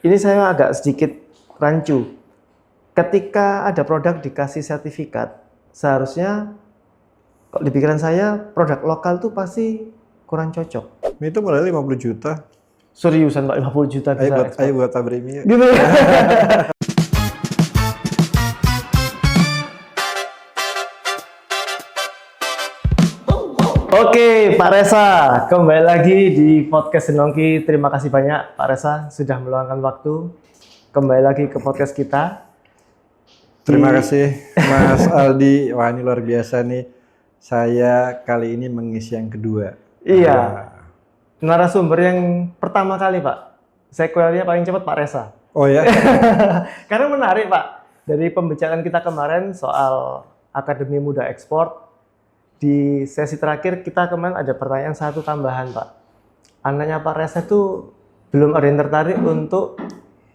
ini saya agak sedikit rancu. Ketika ada produk dikasih sertifikat, seharusnya kalau di pikiran saya produk lokal tuh pasti kurang cocok. Itu modalnya 50 juta. Seriusan Pak, 50 juta bisa Ayo ekspor. buat Tabrimi yuk. Gitu ya. Oke, Pak Reza, kembali lagi di podcast Senongki. Terima kasih banyak Pak Reza sudah meluangkan waktu. Kembali lagi ke podcast kita. Terima kasih Mas Aldi. Wah, ini luar biasa nih. Saya kali ini mengisi yang kedua. Iya. Narasumber yang pertama kali, Pak. Sequelnya paling cepat Pak Reza. Oh ya? Karena menarik, Pak. Dari pembicaraan kita kemarin soal Akademi Muda Ekspor, di sesi terakhir kita kemarin ada pertanyaan satu tambahan, Pak. Anaknya Pak Reza itu belum ada yang tertarik untuk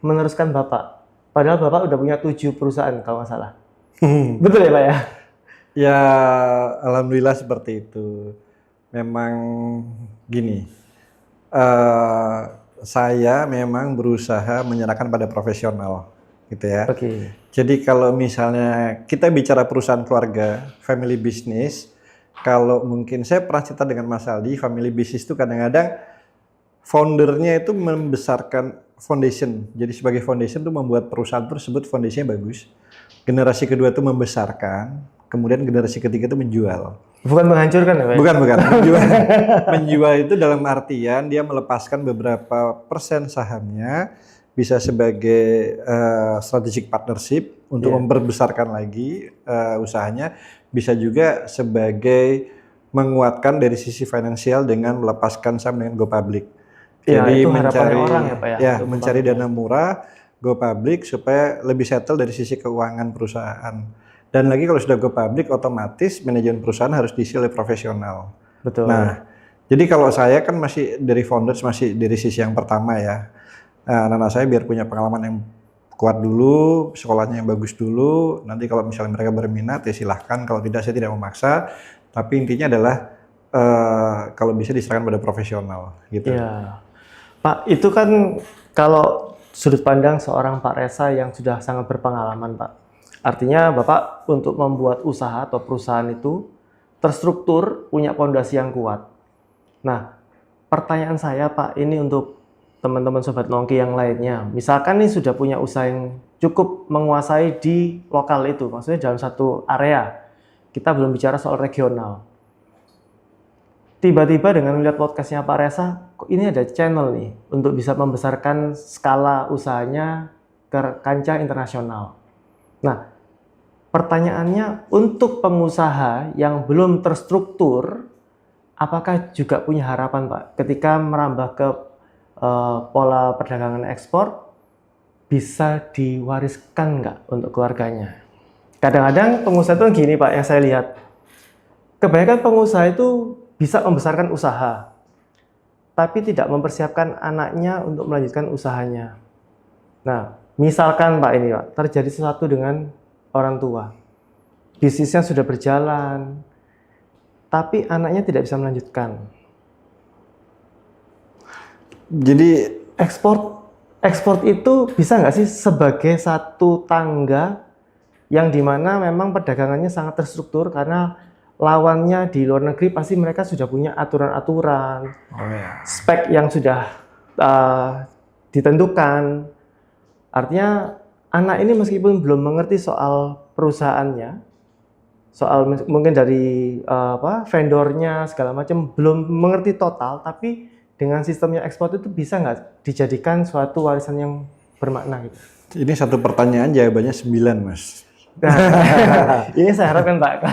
meneruskan Bapak. Padahal Bapak udah punya 7 perusahaan kalau nggak salah. Betul ya, Pak ya? Ya, alhamdulillah seperti itu. Memang gini, saya memang berusaha menyerahkan pada profesional, gitu ya. Oke. Jadi kalau misalnya kita bicara perusahaan keluarga, family business, kalau mungkin saya pernah cerita dengan Mas Aldi, family business itu kadang-kadang foundernya itu membesarkan foundation. Jadi sebagai foundation itu membuat perusahaan tersebut foundationnya bagus. Generasi kedua itu membesarkan, kemudian generasi ketiga itu menjual. Bukan menghancurkan ya, Pak? Bukan. Menjual itu dalam artian dia melepaskan beberapa persen sahamnya, bisa sebagai strategic partnership untuk memperbesarkan lagi usahanya, bisa juga sebagai menguatkan dari sisi finansial dengan melepaskan saham dengan go public. Jadi itu mencari orang ya, Pak ya? Ya, mencari dana murah, go public supaya lebih settle dari sisi keuangan perusahaan. Dan lagi kalau sudah go public, otomatis manajemen perusahaan harus diisi oleh profesional. Betul. Nah, jadi kalau saya kan masih dari founders, masih dari sisi yang pertama ya. Anak-anak saya biar punya pengalaman yang kuat dulu, sekolahnya yang bagus dulu. Nanti kalau misalnya mereka berminat ya silahkan, kalau tidak saya tidak memaksa. Tapi intinya adalah kalau bisa diserahkan pada profesional gitu. Iya. Pak, itu kan kalau sudut pandang seorang Pak Reza yang sudah sangat berpengalaman, Pak. Artinya Bapak untuk membuat usaha atau perusahaan itu terstruktur, punya fondasi yang kuat. Nah, pertanyaan saya Pak, ini untuk teman-teman Sobat Nongki yang lainnya. Misalkan nih sudah punya usaha yang cukup menguasai di lokal itu, maksudnya dalam satu area. Kita belum bicara soal regional. Tiba-tiba dengan melihat podcastnya Pak Reza, kok ini ada channel nih untuk bisa membesarkan skala usahanya ke kancah internasional. Nah, pertanyaannya untuk pengusaha yang belum terstruktur, apakah juga punya harapan Pak ketika merambah ke pola perdagangan ekspor, bisa diwariskan nggak untuk keluarganya? Kadang-kadang pengusaha itu gini Pak, yang saya lihat, kebanyakan pengusaha itu bisa membesarkan usaha, tapi tidak mempersiapkan anaknya untuk melanjutkan usahanya. Nah, misalkan Pak ini Pak, terjadi sesuatu dengan orang tua, bisnisnya sudah berjalan, tapi anaknya tidak bisa melanjutkan. Jadi ekspor itu bisa nggak sih sebagai satu tangga yang dimana memang perdagangannya sangat terstruktur karena lawannya di luar negeri pasti mereka sudah punya aturan-aturan, spek yang sudah ditentukan. Artinya anak ini meskipun belum mengerti soal perusahaannya, soal mungkin dari vendornya segala macam, belum mengerti total, tapi dengan sistemnya ekspor itu bisa nggak dijadikan suatu warisan yang bermakna gitu? Ini satu pertanyaan jawabannya 9 Mas. Ini saya harapkan Pak.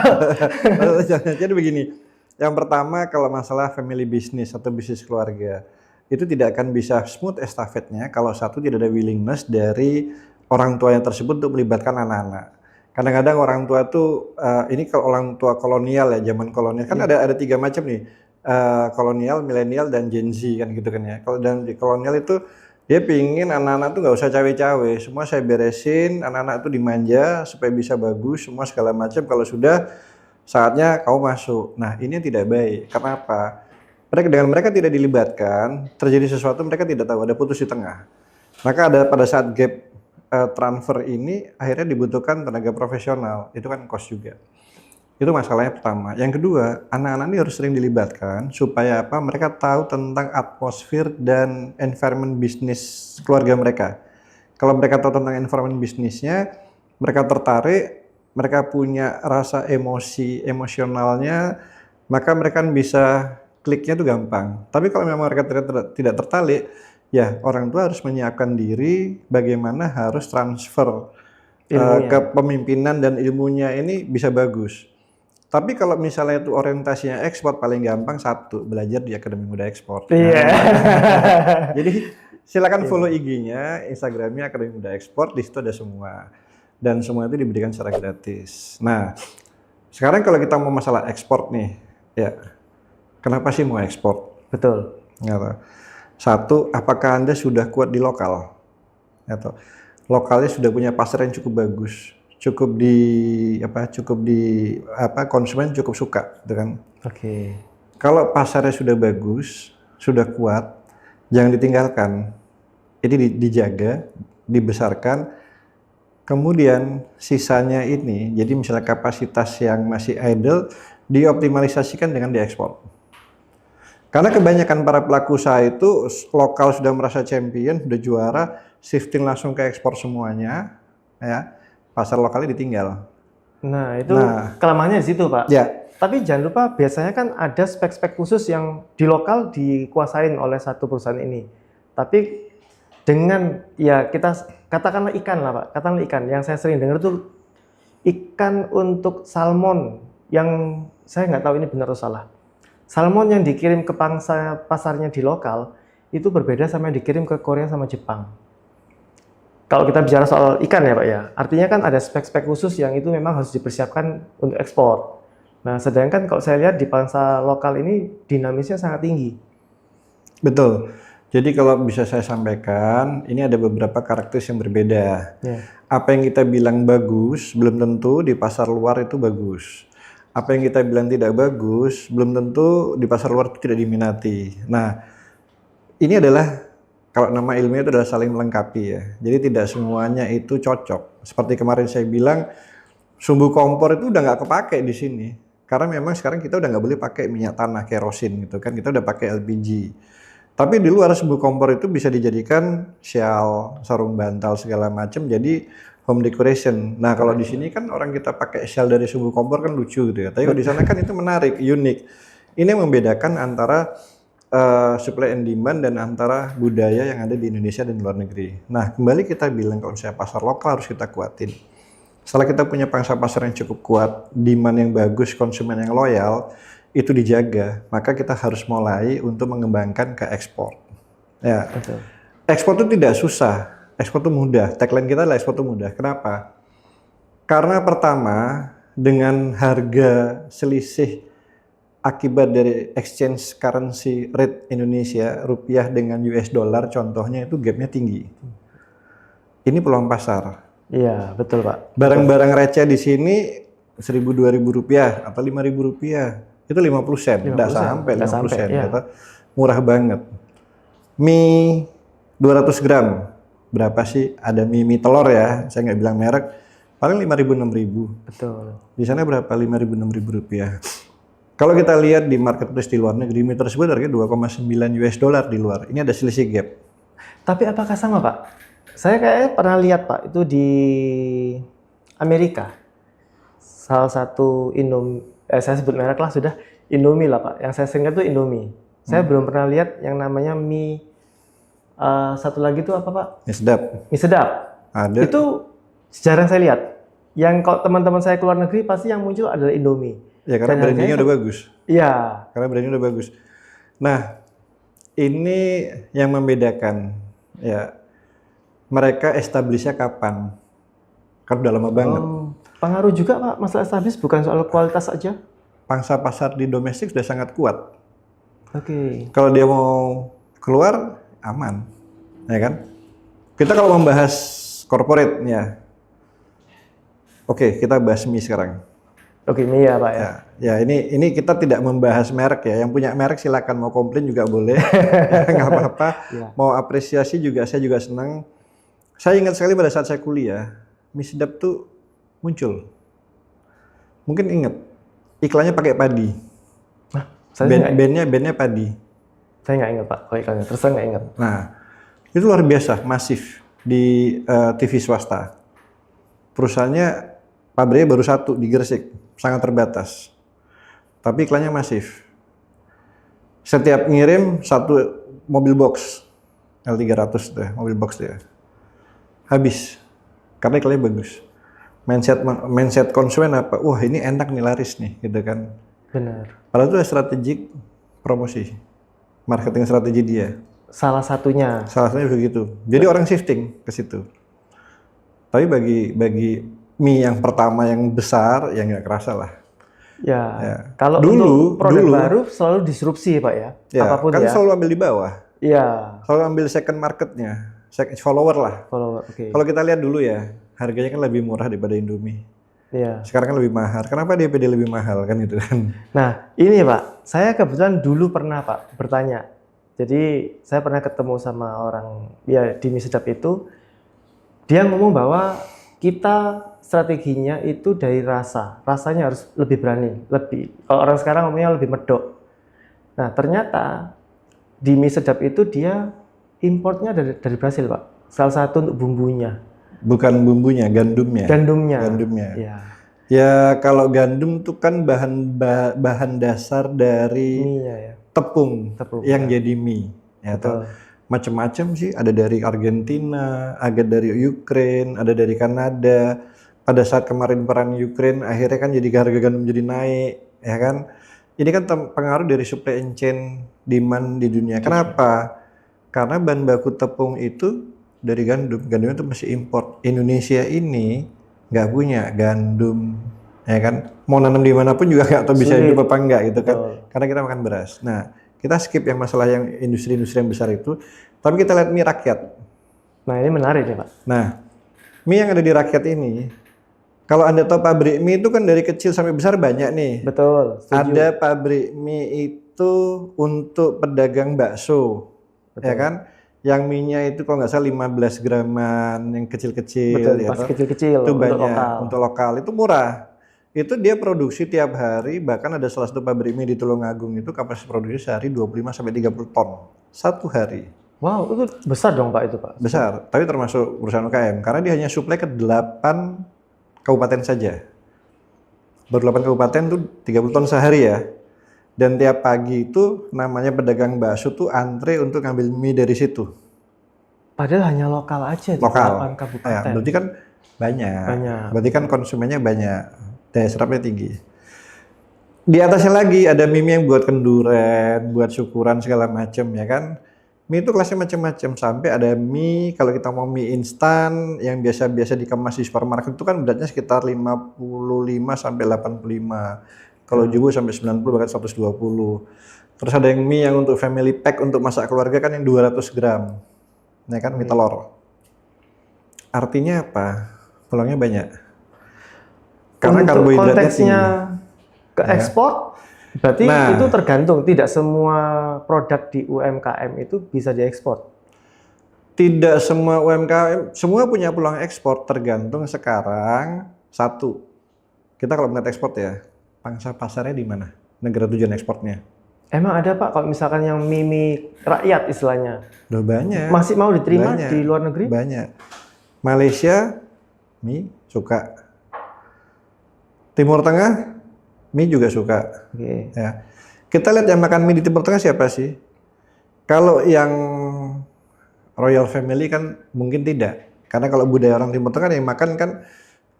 Jadi begini, yang pertama kalau masalah family business atau bisnis keluarga, itu tidak akan bisa smooth estafetnya kalau satu tidak ada willingness dari orang tuanya tersebut untuk melibatkan anak-anak. Kadang-kadang orang tua tuh, ini kalau orang tua kolonial ya, zaman kolonial, kan ada 3 macam nih, kolonial, milenial, dan Gen Z kan gitu kan ya. Kalau dan di kolonial itu, dia pingin anak-anak tuh nggak usah cawe-cawe, semua saya beresin, anak-anak tuh dimanja supaya bisa bagus, semua segala macam. Kalau sudah saatnya kau masuk. Nah, ini tidak baik. Kenapa? Dengan mereka tidak dilibatkan, terjadi sesuatu mereka tidak tahu, ada putus di tengah. Maka ada pada saat gap transfer ini akhirnya dibutuhkan tenaga profesional, itu kan cost juga. Itu masalahnya pertama. Yang kedua, anak-anak ini harus sering dilibatkan supaya apa? Mereka tahu tentang atmosfer dan environment bisnis keluarga mereka. Kalau mereka tahu tentang environment bisnisnya, mereka tertarik, mereka punya rasa emosionalnya, maka mereka kan bisa kliknya itu gampang. Tapi kalau memang mereka tidak tertarik, ya orang tua harus menyiapkan diri bagaimana harus transfer ke pemimpinan dan ilmunya ini bisa bagus. Tapi kalau misalnya itu orientasinya ekspor, paling gampang satu, belajar di Akademi Muda Ekspor. Iya. Jadi silakan follow IG-nya, Instagram-nya Akademi Muda Ekspor, di situ ada semua. Dan semua itu diberikan secara gratis. Nah, sekarang kalau kita mau masalah ekspor nih, ya kenapa sih mau ekspor? Betul. Gitu. Satu, apakah Anda sudah kuat di lokal? Gitu. Lokalnya sudah punya pasar yang cukup bagus. Cukup di konsumen cukup suka, gitu kan? Oke. Kalau pasarnya sudah bagus, sudah kuat, jangan ditinggalkan. Ini dijaga, dibesarkan. Kemudian sisanya ini, jadi misalnya kapasitas yang masih idle, dioptimalisasikan dengan diekspor. Karena kebanyakan para pelaku usaha itu lokal sudah merasa champion, sudah juara, shifting langsung ke ekspor semuanya, ya. Pasar lokalnya ditinggal. Nah, itu kelemahannya di situ, Pak. Ya. Tapi jangan lupa biasanya kan ada spek-spek khusus yang di lokal dikuasain oleh satu perusahaan ini. Tapi dengan ya kita katakanlah ikan lah, Pak. Katakanlah ikan. Yang saya sering dengar tuh ikan untuk salmon yang saya nggak tahu ini benar atau salah. Salmon yang dikirim ke pangsa pasarnya di lokal itu berbeda sama yang dikirim ke Korea sama Jepang. Kalau kita bicara soal ikan ya Pak ya, artinya kan ada spek-spek khusus yang itu memang harus dipersiapkan untuk ekspor. Nah, sedangkan kalau saya lihat di pangsa lokal ini dinamisnya sangat tinggi. Betul. Jadi kalau bisa saya sampaikan, ini ada beberapa karakteristik yang berbeda. Yeah. Apa yang kita bilang bagus, belum tentu di pasar luar itu bagus. Apa yang kita bilang tidak bagus, belum tentu di pasar luar itu tidak diminati. Nah, ini adalah kalau nama ilmiah itu adalah saling melengkapi ya. Jadi tidak semuanya itu cocok. Seperti kemarin saya bilang, sumbu kompor itu udah nggak kepake di sini. Karena memang sekarang kita udah nggak boleh pakai minyak tanah, kerosin gitu kan. Kita udah pakai LPG. Tapi di luar sumbu kompor itu bisa dijadikan shawl, sarung bantal segala macam. Jadi home decoration. Nah kalau di sini kan orang kita pakai shawl dari sumbu kompor kan lucu gitu ya. Tapi kalau di sana kan itu menarik, unik. Ini yang membedakan antara supply and demand dan antara budaya yang ada di Indonesia dan luar negeri. Nah, kembali kita bilang kalau misalnya pasar lokal harus kita kuatin. Setelah kita punya pangsa pasar yang cukup kuat, demand yang bagus, konsumen yang loyal, itu dijaga, maka kita harus mulai untuk mengembangkan ke ekspor. Ya. Betul. Ekspor itu tidak susah, ekspor itu mudah. Tagline kita adalah ekspor itu mudah. Kenapa? Karena pertama, dengan harga selisih akibat dari exchange currency rate Indonesia, rupiah dengan US dollar contohnya itu gapnya tinggi. Ini peluang pasar. Iya, betul Pak. Barang-barang receh di sini 1.000-2.000 rupiah atau 5.000 rupiah, itu 50 sen, tidak sampai 50 sen, ya. gitu. Murah banget. Mie 200 gram, berapa sih? Ada mie telur ya, saya nggak bilang merek, paling 5.000-6.000. Betul. Di sana berapa? 5.000-6.000 rupiah. Kalau kita lihat di marketplace di luar negeri, mie tersebut harganya 2,9 US dollar di luar. Ini ada selisih gap. Tapi apakah sama Pak? Saya kayaknya pernah lihat Pak, itu di Amerika. Salah satu saya sebut merek lah sudah, Indomie lah Pak. Yang saya sering lihat itu Indomie. Saya belum pernah lihat yang namanya mie, satu lagi itu apa Pak? Mie sedap. Mie sedap. Ada. Itu jarang saya lihat. Yang kalau teman-teman saya keluar negeri pasti yang muncul adalah Indomie. Ya karena brandingnya udah bagus. Iya. Karena brandingnya udah bagus. Nah, ini yang membedakan ya. Mereka establishnya kapan? Kan udah lama banget. Pengaruh juga Pak, masalah establish bukan soal kualitas aja. Pangsa pasar di domestik sudah sangat kuat. Oke. Kalau dia mau keluar, aman. Ya kan? Kita kalau membahas corporate ya. Oke, kita bahas mie sekarang. Oke, mie ya Pak ya. Ya, ini kita tidak membahas merek ya. Yang punya merek silakan, mau komplain juga boleh. Nggak apa-apa. Ya. Mau apresiasi juga, saya juga senang. Saya ingat sekali pada saat saya kuliah, mie sedap tuh muncul. Mungkin ingat, iklannya pakai padi. Nah, saya nggak Bandnya padi. saya nggak ingat Pak, kalau iklannya. Terus saya nggak ingat. Nah, itu luar biasa, masif di TV swasta. Perusahaannya, pabriknya baru satu di Gresik, sangat terbatas. Tapi iklannya masif. Setiap ngirim satu mobil box, L300 deh, mobil box dia. Habis, karena iklannya bagus. Mindset konsumen apa? Wah ini enak nih, laris nih, gitu kan. Benar. Padahal itu adalah strategik promosi, marketing strategi dia. Salah satunya. Salah satunya begitu. Jadi orang shifting ke situ. Tapi bagi mie yang pertama yang besar, ya nggak kerasa lah. Ya. Kalau Dulu- untuk produk dulu- baru selalu disrupsi Pak ya. Ya, Apapun kan ya. selalu ambil di bawah. Iya. Selalu ambil second marketnya, second follower lah. Follower. Oke. Kalau kita lihat dulu ya, harganya kan lebih murah daripada Indomie. Iya. Sekarang kan lebih mahal. Kenapa dia PD lebih mahal kan gitu kan? Nah, ini Pak, saya kebetulan dulu pernah Pak bertanya. Jadi saya pernah ketemu sama orang ya di mie sedap itu, dia ngomong bahwa kita strateginya itu dari rasanya harus lebih berani, lebih. Kalau orang sekarang ngomongnya lebih medok. Nah, ternyata di mie sedap itu dia importnya dari Brasil Pak. Salah satu untuk bumbunya, Bukan bumbunya, gandumnya. gandumnya. Gandumnya. Ya, Ya kalau gandum tuh kan bahan dasar dari mie-nya ya. tepung, Tepung, yang jadi mie. Ya, Betul. macam-macam sih, ada dari Argentina, ada dari Ukraine, ada dari Kanada. Pada saat kemarin perang Ukraine, akhirnya kan jadi harga gandum jadi naik, ya kan? Ini kan pengaruh dari supply chain demand di dunia. Kenapa? Karena bahan baku tepung itu dari gandum. Gandumnya itu masih import. Indonesia ini nggak punya gandum, ya kan? Mau nanam di manapun juga nggak tahu bisa Sulit. hidup apa enggak gitu kan? Betul. Karena kita makan beras. Nah, kita skip yang masalah yang industri-industri yang besar itu. Tapi kita lihat mie rakyat. Nah, ini menarik nih Pak. Nah, mie yang ada di rakyat ini, kalau Anda tahu pabrik mie itu kan dari kecil sampai besar banyak nih. Betul. Setuju. Ada pabrik mie itu untuk pedagang bakso, ya kan? Yang mie-nya itu kalau nggak salah 15 graman, yang kecil-kecil, Betul, ya masih toh? kecil-kecil Itu untuk banyak, lokal. untuk lokal, itu murah. Itu dia produksi tiap hari, bahkan ada salah satu pabrik mie di Tulungagung itu kapasitas produksi sehari 25 sampai 30 ton. Satu hari. Wow, itu besar dong Pak itu Pak. Besar, tapi termasuk perusahaan UKM, karena dia hanya suplai ke 8 kabupaten saja. Baru 8 kabupaten tuh 30 ton sehari ya. Dan tiap pagi itu namanya pedagang bakso tuh antre untuk ngambil mie dari situ. Padahal hanya lokal aja di Lokal. 8 Ya, kabupaten. berarti kan banyak. Banyak. Berarti kan konsumennya banyak. Daya serapnya tinggi. Di atasnya lagi ada mie yang buat kenduren, buat syukuran segala macam ya kan. Mie itu kelasnya macam-macam, sampai ada mie kalau kita mau mie instan yang biasa-biasa dikemas di supermarket itu kan beratnya sekitar 55 sampai 85. Kalau Jubo sampai 90 bahkan 120. Terus ada yang mie yang untuk family pack untuk masak keluarga kan yang 200 gram. Ya kan, mie telur. Artinya apa? Peluangnya banyak. Karena Untuk karbohidratnya konteksnya tinggi. ke ekspor, berarti Nah. itu tergantung. Tidak semua produk di UMKM itu bisa diekspor. Tidak semua UMKM, semua punya peluang ekspor, tergantung sekarang. Satu, kita kalau melihat ekspor ya, pangsa pasarnya di mana? Negara tujuan ekspornya. Emang ada Pak kalau misalkan yang mie rakyat istilahnya Udah banyak. masih mau diterima Banyak. di luar negeri? Banyak. Malaysia, mie suka. Timur Tengah, mie juga suka. Oke. Ya. Kita lihat yang makan mie di Timur Tengah siapa sih? Kalau yang Royal Family kan mungkin tidak. Karena kalau budaya orang Timur Tengah yang makan kan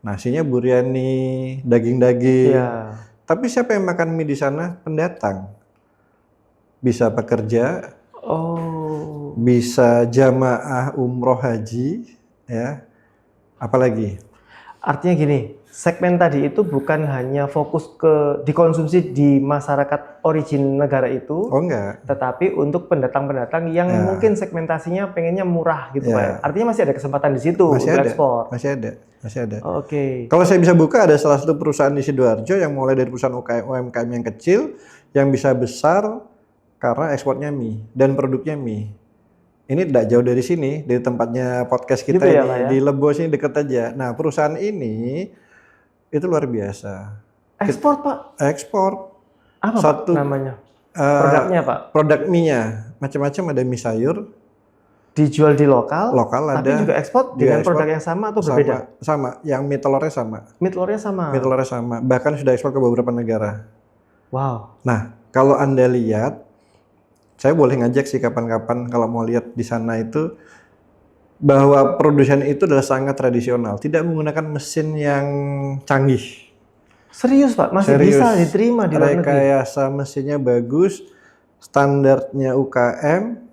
nasinya biryani, daging-daging. Iya. Tapi siapa yang makan mie di sana? Pendatang. Bisa pekerja, Oh. bisa jamaah umroh haji, ya. Apalagi? Artinya gini, segmen tadi itu bukan hanya fokus ke dikonsumsi di masyarakat origin negara itu, Oh enggak. tetapi untuk pendatang-pendatang yang Ya. mungkin segmentasinya pengennya murah gitu Ya. Pak. Artinya masih ada kesempatan di situ Masih untuk ada. ekspor. Masih ada. Masih ada. Oke. Kalau saya bisa buka, ada salah satu perusahaan di Sidoarjo yang mulai dari perusahaan UMKM yang kecil yang bisa besar karena ekspornya mie dan produknya mie. Ini tidak jauh dari sini, dari tempatnya podcast kita Gitu ya, ini, Pak ya? di Lebo sini deket aja. Nah, perusahaan ini itu luar biasa. Ekspor, Pak. Ekspor Apa, Pak, satu namanya? eh, Produknya, Pak. produk mie-nya macam-macam, ada mie sayur Dijual di lokal, lokal, tapi ada juga ekspor juga dengan ekspor produk yang sama atau sama berbeda? sama, yang mie telurnya sama, Mie telurnya sama. mie telurnya sama, bahkan sudah ekspor ke beberapa negara. Wow. Nah, kalau Anda lihat, saya boleh ngajak sih kapan-kapan kalau mau lihat di sana itu, bahwa produsen itu adalah sangat tradisional, tidak menggunakan mesin yang canggih. Serius, Pak? Masih Serius. bisa diterima di luar negeri? Rekayasa mesinnya bagus, standarnya UKM.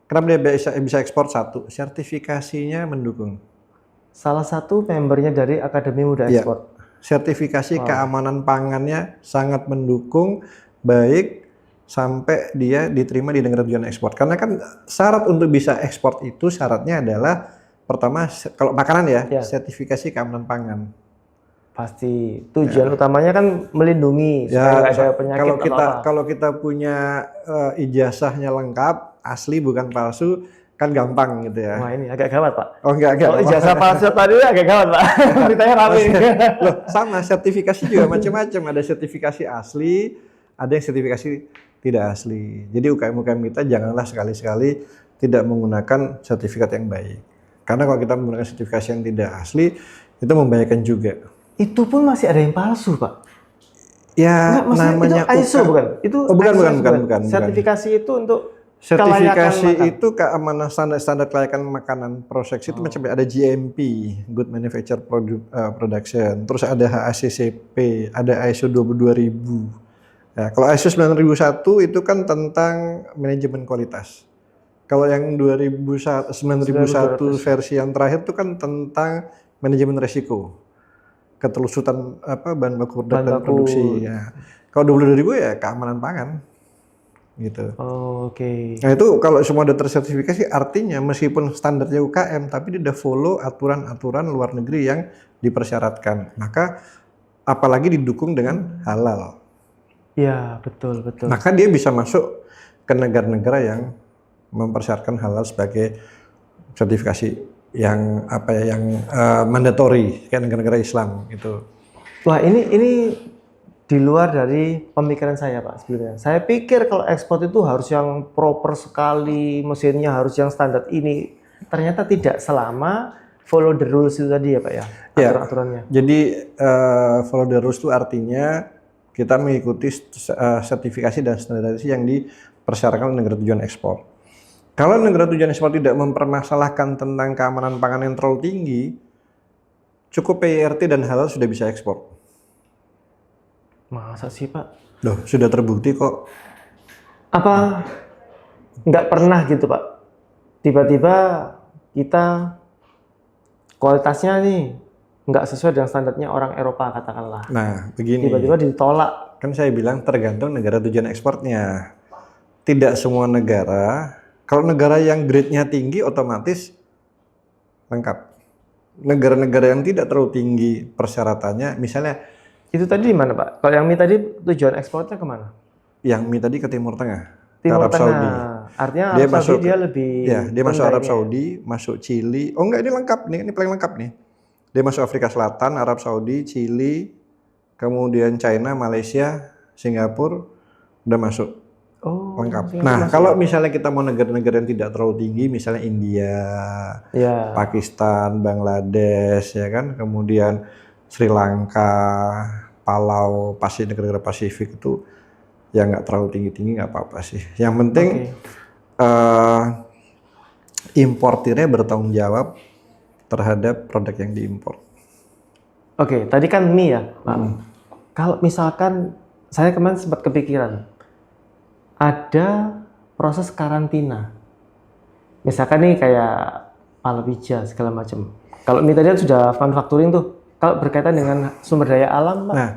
Kenapa dia bisa ekspor? Satu, sertifikasinya mendukung. Salah satu membernya dari Akademi Muda Iya. Ekspor. Sertifikasi Wow. keamanan pangannya sangat mendukung, baik sampai dia diterima di negara tujuan ekspor. Karena kan syarat untuk bisa ekspor itu syaratnya adalah pertama, kalau makanan ya, Ya. sertifikasi keamanan pangan. Pasti tujuan utamanya kan melindungi supaya nggak ada penyakit kalau atau kita apa. kalau kita punya ijazahnya lengkap, asli bukan palsu, kan gampang gitu ya. Wah, ini agak gawat, Pak. Oh enggak. Kalau ijazah palsu tadi agak gawat, Pak. Beritanya rame. Loh, sama sertifikasi juga macam-macam. Ada sertifikasi asli, ada yang sertifikasi tidak asli. Jadi UKM-UKM kita janganlah sekali-sekali tidak menggunakan sertifikat yang baik. Karena kalau kita menggunakan sertifikasi yang tidak asli, itu membahayakan juga. Itu pun masih ada yang palsu, Pak. Ya, Enggak, maksudnya namanya itu ISO bukan? Itu Oh, bukan, ISO bukan. Sertifikasi itu untuk Sertifikasi kelayakan makan. itu keamanan, standar kelayakan makanan proses itu macam ada GMP, Good Manufacture Production, terus ada HACCP, ada ISO 22000. Ya, kalau ISO 9001 itu kan tentang manajemen kualitas. Kalau yang 9001 versi yang terakhir itu kan tentang manajemen resiko, ketelusutan bahan baku produk dan produksi. Ya. Kalau 22.000 ya keamanan pangan, gitu. Oh, oke. Nah itu kalau semua udah tersertifikasi, artinya meskipun standarnya UKM, tapi dia udah follow aturan-aturan luar negeri yang dipersyaratkan. Maka apalagi didukung dengan halal. Ya, betul. Maka dia bisa masuk ke negara-negara yang mempersyaratkan halal sebagai sertifikasi yang mandatory, kayak negara-negara Islam gitu. Wah, ini di luar dari pemikiran saya, Pak, sebenarnya. Saya pikir kalau ekspor itu harus yang proper sekali, mesinnya harus yang standar ini. Ternyata tidak, selama follow the rules itu tadi ya, Pak ya, aturan-aturannya. Jadi follow the rules itu artinya kita mengikuti sertifikasi dan standarisasi yang dipersyaratkan oleh negara tujuan ekspor. Kalau negara tujuan ekspor tidak mempermasalahkan tentang keamanan pangan yang terlalu tinggi, cukup PIRT dan halal sudah bisa ekspor. Masa sih, Pak? Loh, sudah terbukti kok. Apa nggak pernah gitu, Pak? Tiba-tiba kita kualitasnya nih nggak sesuai dengan standarnya orang Eropa, katakanlah. Nah, begini. Tiba-tiba ditolak. Kan saya bilang tergantung negara tujuan ekspornya. Tidak semua negara. Kalau negara yang grade-nya tinggi otomatis lengkap. Negara-negara yang tidak terlalu tinggi persyaratannya, misalnya Itu tadi di mana, Pak? Kalau yang mie tadi tujuan ekspornya kemana? yang mie tadi ke Timur Tengah, ke Timur Arab Tengah. Saudi. Artinya Dia Arab Saudi masuk dia lebih Ya, dia masuk rendah Arab ini ya? Saudi, masuk Chili. Oh enggak, ini lengkap nih, ini paling lengkap nih. Dia masuk Afrika Selatan, Arab Saudi, Chili, kemudian China, Malaysia, Singapura, udah masuk. Oh, Lengkap. Singapura Nah, masuk. kalau misalnya kita mau negara-negara yang tidak terlalu tinggi, misalnya India, Ya. Pakistan, Bangladesh, ya kan, kemudian Sri Lanka, Palau, negara-negara Pasifik itu ya nggak terlalu tinggi-tinggi, nggak apa-apa sih. Yang penting importirnya bertanggung jawab terhadap produk yang diimpor. Oke, tadi kan mie ya, Pak. Kalau misalkan saya kemarin sempat kepikiran, ada proses karantina. Misalkan nih kayak palawija segala macam. Kalau mie tadi kan sudah manufacturing tuh. Kalau berkaitan dengan sumber daya alam, Pak. Nah,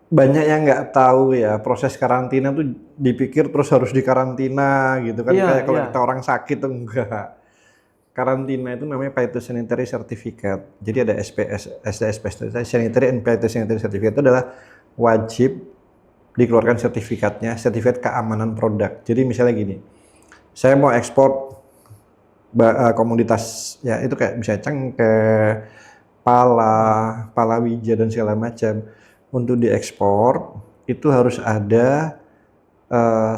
banyak yang nggak tahu ya, proses karantina tuh dipikir terus harus dikarantina gitu kan. Iya, Kayak kalau iya. kita orang sakit tuh enggak. Karantina itu namanya Phytosanitary Certificate. Jadi ada SDSP, Sanitary and Phytosanitary Certificate itu adalah wajib dikeluarkan sertifikatnya, sertifikat keamanan produk. Jadi misalnya gini, Saya mau ekspor komoditas ya itu kayak bisa cengkeh, palawija dan segala macam. Untuk diekspor itu harus ada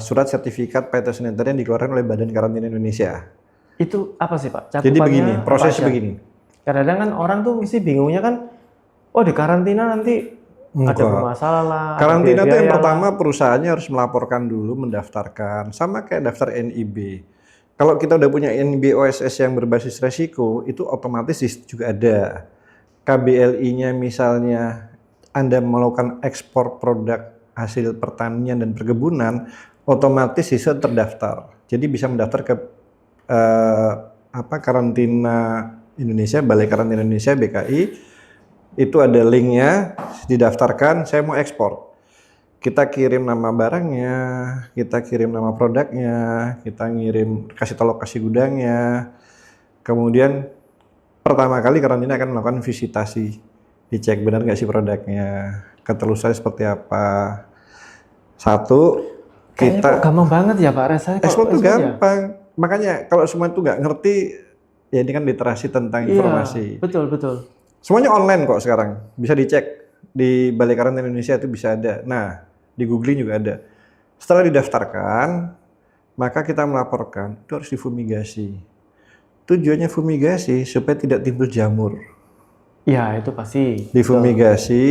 surat sertifikat phytosanitary yang dikeluarkan oleh Badan Karantina Indonesia. Itu apa sih Pak? Jadi Cakupannya begini, apa prosesnya aja? begini. Kadang-kadang kan orang tuh mesti bingungnya kan, oh di karantina nanti ada Enggak. bermasalah lah, ada Karantina itu yang biaya-biaya pertama lah. perusahaannya harus melaporkan dulu, mendaftarkan, sama kayak daftar NIB. Kalau kita udah punya NIB OSS yang berbasis resiko, itu otomatis di situ juga ada. KBLI-nya misalnya Anda melakukan ekspor produk hasil pertanian dan perkebunan, otomatis siswa terdaftar. Jadi bisa mendaftar ke karantina Indonesia, Balai Karantina Indonesia BKI. Itu ada linknya, didaftarkan, saya mau ekspor. Kita kirim nama barangnya, kita kirim nama produknya, kita ngirim, kasih tahu lokasi gudangnya. Kemudian pertama kali karantina akan melakukan visitasi, dicek benar nggak sih produknya, ketelusuran seperti apa. Satu, Kayaknya kok kita gampang banget ya Pak Reza. ekspor tuh ekspor ya? gampang. Makanya kalau semua itu nggak ngerti, ya ini kan literasi tentang Iya, informasi. betul betul. Semuanya online kok sekarang, bisa dicek di Balai Karantina Indonesia itu bisa ada. Nah, di googling juga ada. Setelah didaftarkan, maka kita melaporkan, itu harus difumigasi. Tujuannya fumigasi supaya tidak timbul jamur. Iya itu pasti. Difumigasi,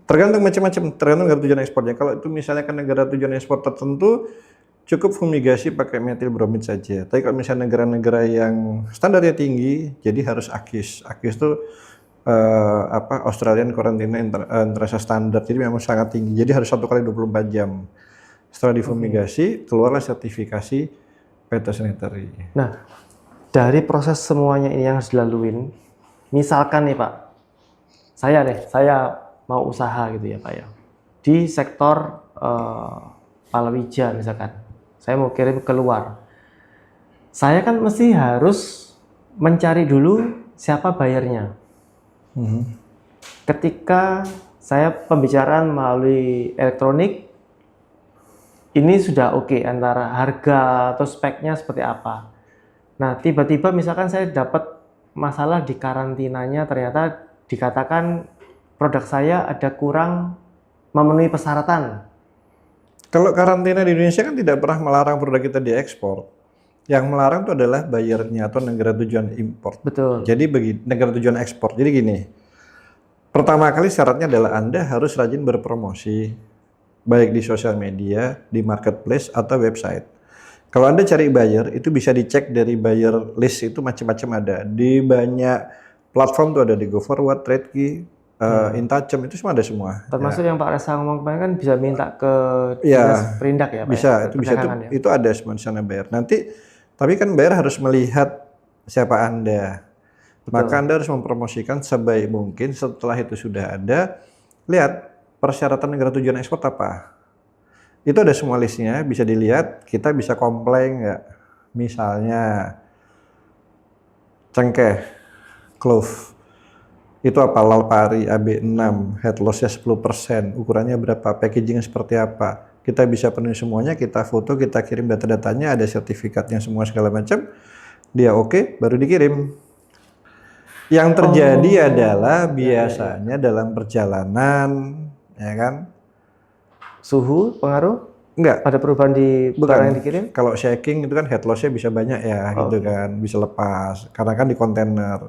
tergantung macam-macam, tergantung negara tujuan ekspornya. Kalau itu misalnya ke negara tujuan ekspor tertentu, cukup fumigasi pakai metil bromid saja. Tapi kalau misalnya negara-negara yang standarnya tinggi, jadi harus AKIS. AKIS itu Australian Quarantine International Standard, jadi memang sangat tinggi. Jadi harus 1 kali 24 jam. Setelah difumigasi, keluarlah sertifikasi phytosanitary. Nah, dari proses semuanya ini yang harus dilaluin, misalkan nih Pak, saya mau usaha gitu ya Pak ya, di sektor palawija misalkan, saya mau kirim keluar. Saya kan mesti harus mencari dulu siapa bayarnya. Ketika saya pembicaraan melalui elektronik, ini sudah oke antara harga atau speknya seperti apa. Nah, tiba-tiba misalkan saya dapat masalah di karantinanya, ternyata dikatakan produk saya ada kurang memenuhi persyaratan. Kalau karantina di Indonesia kan tidak pernah melarang produk kita diekspor. Yang melarang itu adalah bayarnya atau negara tujuan impor. Betul. Jadi bagi negara tujuan ekspor. Jadi gini, pertama kali syaratnya adalah Anda harus rajin berpromosi, baik di sosial media, di marketplace, atau website. Kalau Anda cari buyer, itu bisa dicek dari buyer list, itu macam-macam ada. Di banyak platform tuh ada di GoForward, TradeKey, Intacam, itu semua ada semua. Termasuk yang Pak Reza ngomong kemarin kan bisa minta ke Ya, dinas perindak ya Pak bisa, ya? itu bisa, Perdagangan ya? itu ada semua di sana buyer. Nanti, tapi kan buyer harus melihat siapa Anda. Maka Anda harus mempromosikan sebaik mungkin. Setelah itu sudah ada, lihat persyaratan negara tujuan ekspor apa. Itu ada semua listnya, bisa dilihat. Kita bisa komplain nggak? Misalnya cengkeh, clove, itu apa? Lalpari AB6, head loss-nya 10%, ukurannya berapa, packaging seperti apa. Kita bisa penuhi semuanya, kita foto, kita kirim data-datanya, ada sertifikatnya semua segala macam. Dia oke, baru dikirim. Yang terjadi adalah biasanya dalam perjalanan, ya kan? Suhu pengaruh? Enggak, Ada perubahan di barang yang dikirim? kalau shaking itu kan head loss-nya bisa banyak ya, gitu kan, bisa lepas, karena kan di kontainer.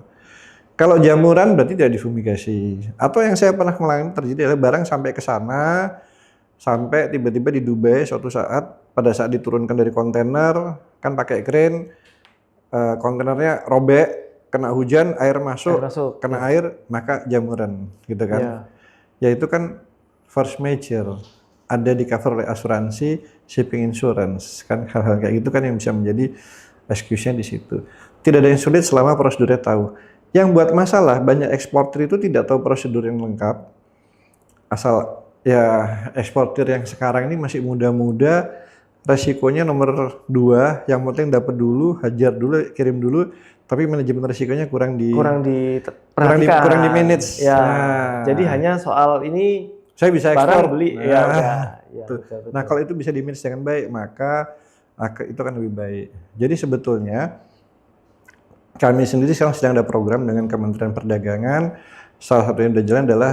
Kalau jamuran berarti tidak difumigasi. Atau yang saya pernah mengalami terjadi adalah barang sampai ke sana, sampai tiba-tiba di Dubai suatu saat, pada saat diturunkan dari kontainer, kan pakai crane, kontainernya robek, kena hujan, air masuk, kena air, maka jamuran, gitu kan. Ya. Ya itu kan force majeure, ada di cover oleh asuransi, shipping insurance, kan hal-hal kayak gitu kan yang bisa menjadi excuse-nya di situ. Tidak ada yang sulit selama prosedurnya tahu. Yang buat masalah, banyak eksportir itu tidak tahu prosedur yang lengkap. Asal ya eksportir yang sekarang ini masih muda-muda, resikonya nomor 2, yang penting dapat dulu, hajar dulu, kirim dulu, tapi manajemen resikonya kurang di manage. Ya. Nah, jadi hanya soal ini saya bisa ekspor, barang beli. Nah, Betul. Nah kalau itu bisa di manage dengan baik, maka itu akan lebih baik. Jadi sebetulnya kami sendiri sekarang sedang ada program dengan Kementerian Perdagangan. Salah satu yang sudah jalan adalah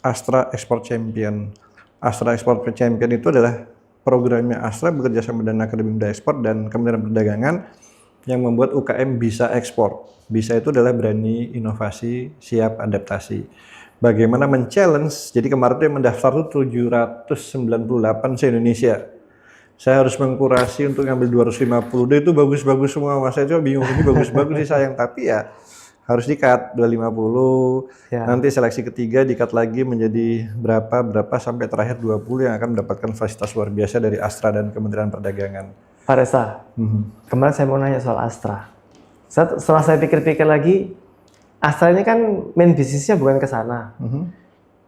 Astra Export Champion. Astra Export Champion itu adalah programnya Astra bekerja sama dengan Akademi Muda Ekspor dan Kementerian Perdagangan yang membuat UKM bisa ekspor. Bisa itu adalah berani inovasi, siap adaptasi. Bagaimana men-challenge, jadi kemarin itu yang mendaftar itu 798 se-Indonesia. Saya harus mengkurasi untuk ngambil 250, itu bagus-bagus semua. Mas saya cuma bingung, ini bagus-bagus sih sayang, tapi ya harus di-cut 250, nanti seleksi ketiga di-cut lagi menjadi berapa sampai terakhir 20 yang akan mendapatkan fasilitas luar biasa dari Astra dan Kementerian Perdagangan. Pak Reza, kemarin saya mau nanya soal Astra. Setelah saya pikir-pikir lagi, Astra ini kan main bisnisnya bukan ke sana,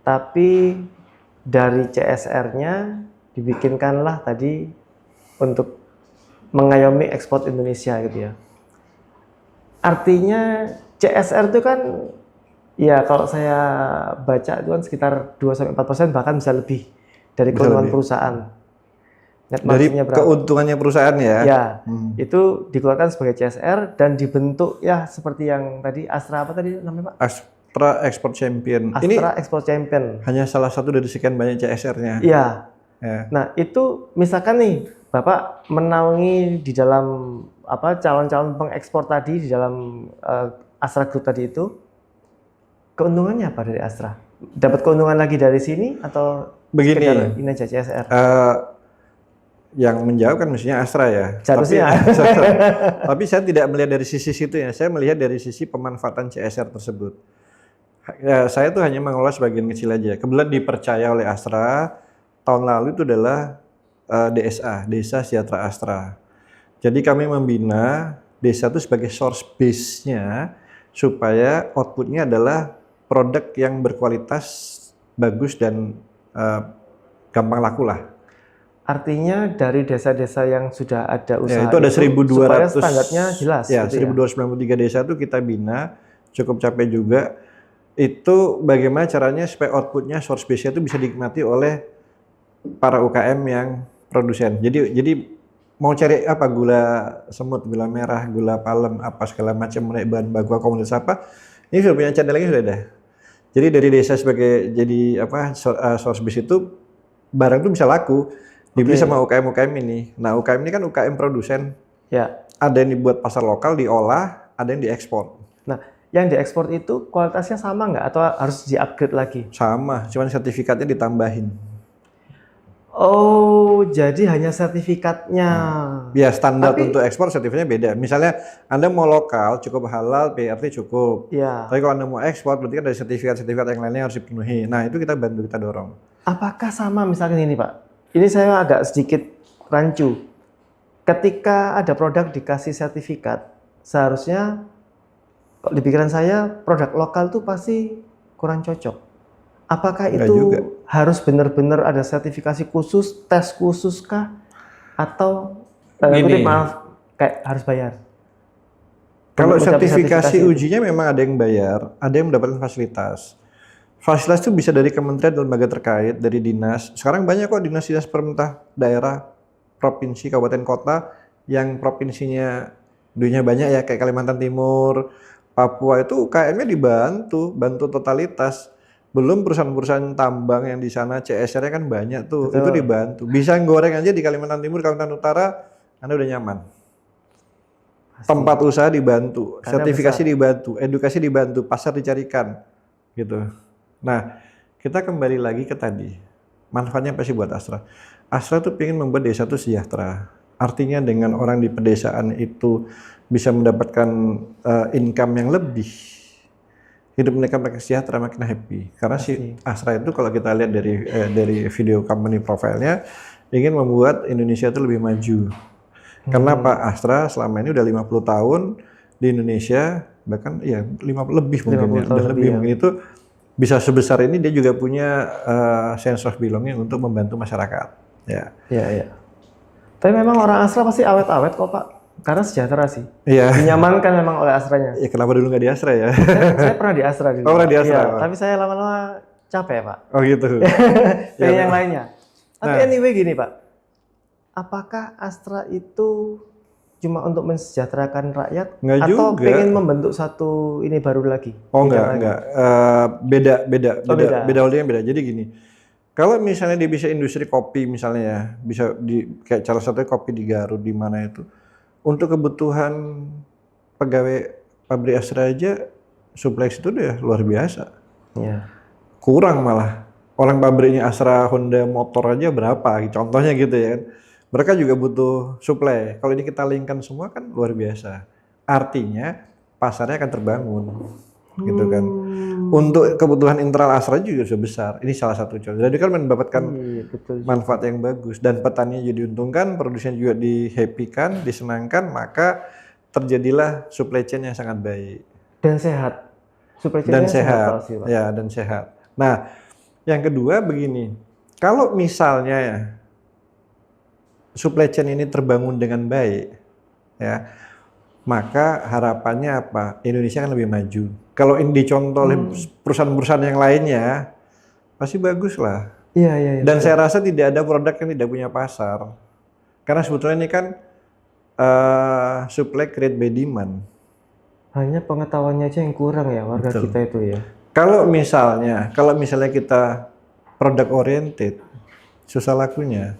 tapi dari CSR-nya dibikinkanlah tadi untuk mengayomi ekspor Indonesia gitu ya. Artinya CSR itu kan, ya kalau saya baca itu kan sekitar 2-4% bahkan bisa lebih dari keuntungan perusahaan. Dari keuntungannya perusahaan ya? Ya, itu dikeluarkan sebagai CSR dan dibentuk ya seperti yang tadi Astra apa tadi namanya Pak? Astra Export Champion. Astra Export Champion. Hanya salah satu dari sekian banyak CSR-nya. Iya. Nah itu misalkan nih Bapak menaungi di dalam apa calon-calon pengekspor tadi di dalam Astra Group tadi itu, keuntungannya apa dari Astra? Dapat keuntungan lagi dari sini atau begini? Ini aja CSR. Yang menjawab kan mestinya Astra ya. Tapi saya tidak melihat dari sisi situ ya. Saya melihat dari sisi pemanfaatan CSR tersebut. Ya, saya tuh hanya mengelola sebagian kecil aja. Kebetulan dipercaya oleh Astra. Tahun lalu itu adalah DSA, Desa Sejahtera Astra. Jadi kami membina desa itu sebagai source base-nya supaya outputnya adalah produk yang berkualitas bagus dan gampang laku lah. Artinya dari desa-desa yang sudah ada usaha ya, itu ada 1.200 supaya standarnya jelas. Ya, 1.293 desa itu kita bina, cukup capek juga. Itu bagaimana caranya supaya outputnya source base-nya itu bisa dinikmati oleh para UKM yang produsen. Jadi mau cari apa, gula semut, gula merah, gula palem, apa segala macam, bahan baku komunitas apa, ini sudah punya channelnya sudah ada. Jadi dari desa sebagai jadi apa source base itu barang itu bisa laku. Dibeli sama UKM-UKM ini. Nah, UKM ini kan UKM produsen. Ya. Ada yang dibuat pasar lokal, diolah, ada yang diekspor. Nah, yang diekspor itu kualitasnya sama nggak? Atau harus di-upgrade lagi? Sama, cuman sertifikatnya ditambahin. Oh, jadi hanya sertifikatnya. Ya, standar untuk ekspor sertifikatnya beda. Misalnya, Anda mau lokal, cukup halal, PRT cukup. Ya. Tapi kalau Anda mau ekspor, berarti kan ada sertifikat-sertifikat yang lainnya harus dipenuhi. Nah, itu kita bantu, kita dorong. Apakah sama misalkan ini, Pak? Ini saya agak sedikit rancu. Ketika ada produk dikasih sertifikat, seharusnya di pikiran saya produk lokal itu pasti kurang cocok. Apakah itu harus benar-benar ada sertifikasi khusus, tes khusus kah? Atau maaf, kayak harus bayar? Kalau sertifikasi ujinya memang ada yang bayar, ada yang mendapatkan fasilitas. Fasilitas itu bisa dari kementerian dan lembaga terkait, dari dinas. Sekarang banyak kok dinas-dinas pemerintah daerah, provinsi, kabupaten, kota yang provinsinya duitnya banyak ya, kayak Kalimantan Timur, Papua itu UKM-nya bantu totalitas. Belum perusahaan-perusahaan tambang yang di sana CSR-nya kan banyak tuh, itu dibantu. Bisa goreng aja di Kalimantan Timur, Kalimantan Utara, Anda udah nyaman. Tempat usaha dibantu, sertifikasi dibantu, edukasi dibantu, pasar dicarikan, gitu. Nah, kita kembali lagi ke tadi, manfaatnya apa sih buat Astra? Astra tuh pengen membuat desa itu sejahtera. Artinya dengan orang di pedesaan itu bisa mendapatkan income yang lebih, hidup mereka makin sejahtera, makin happy. Karena si Astra itu kalau kita lihat dari video company profile-nya, ingin membuat Indonesia itu lebih maju. Karena Pak Astra selama ini udah 50 tahun di Indonesia, bahkan ya 50 lebih mungkin ya, udah lebih mungkin itu. Bisa sebesar ini dia juga punya sense of belonging untuk membantu masyarakat. Ya. Iya. Tapi memang orang Astra pasti awet-awet kok Pak, karena sejahtera sih. Iya. Dinyamankan memang oleh Astranya. Ya kenapa dulu nggak di Astra ya? Saya pernah di Astra dulu. Oh, pernah di Astra. Ya, tapi saya lama-lama capek Pak. Oh gitu. Pilih yang lainnya. Tapi anyway gini Pak, apakah Astra itu cuma untuk mensejahterakan rakyat Nggak atau juga. pengen membentuk satu ini baru lagi? Oh Bidang enggak, lagi? enggak. Beda, beda, Oh, beda, beda. beda holdingnya beda. Jadi gini, kalau misalnya dia bisa industri kopi misalnya ya, bisa di kayak salah satunya kopi di Garut di mana itu, untuk kebutuhan pegawai pabrik Astra aja, suplex itu udah luar biasa. Ya. Kurang malah. Orang pabriknya Astra Honda motor aja berapa, contohnya gitu ya kan. Mereka juga butuh suplai. Kalau ini kita linkkan semua kan luar biasa. Artinya pasarnya akan terbangun, gitu kan. Untuk kebutuhan internal Astra juga sudah besar. Ini salah satu contoh. Jadi kan mendapatkan Iya, betul juga. manfaat yang bagus dan petani jadi diuntungkan, produsen juga di-happy-kan, disenangkan, maka terjadilah supply chain yang sangat baik Dan sehat. Supply dan chain-nya sehat. pasti, Pak. Ya, dan sehat. Nah, yang kedua begini. Kalau misalnya ya supply chain ini terbangun dengan baik, ya, maka harapannya apa? Indonesia akan lebih maju. Kalau ini dicontoh oleh perusahaan-perusahaan yang lainnya, pasti bagus lah. Iya, iya, iya. Dan saya rasa tidak ada produk yang tidak punya pasar. Karena sebetulnya ini kan supply create by demand. Hanya pengetahuannya aja yang kurang ya warga Betul. kita itu ya. Kalau misalnya kita product oriented, susah lakunya.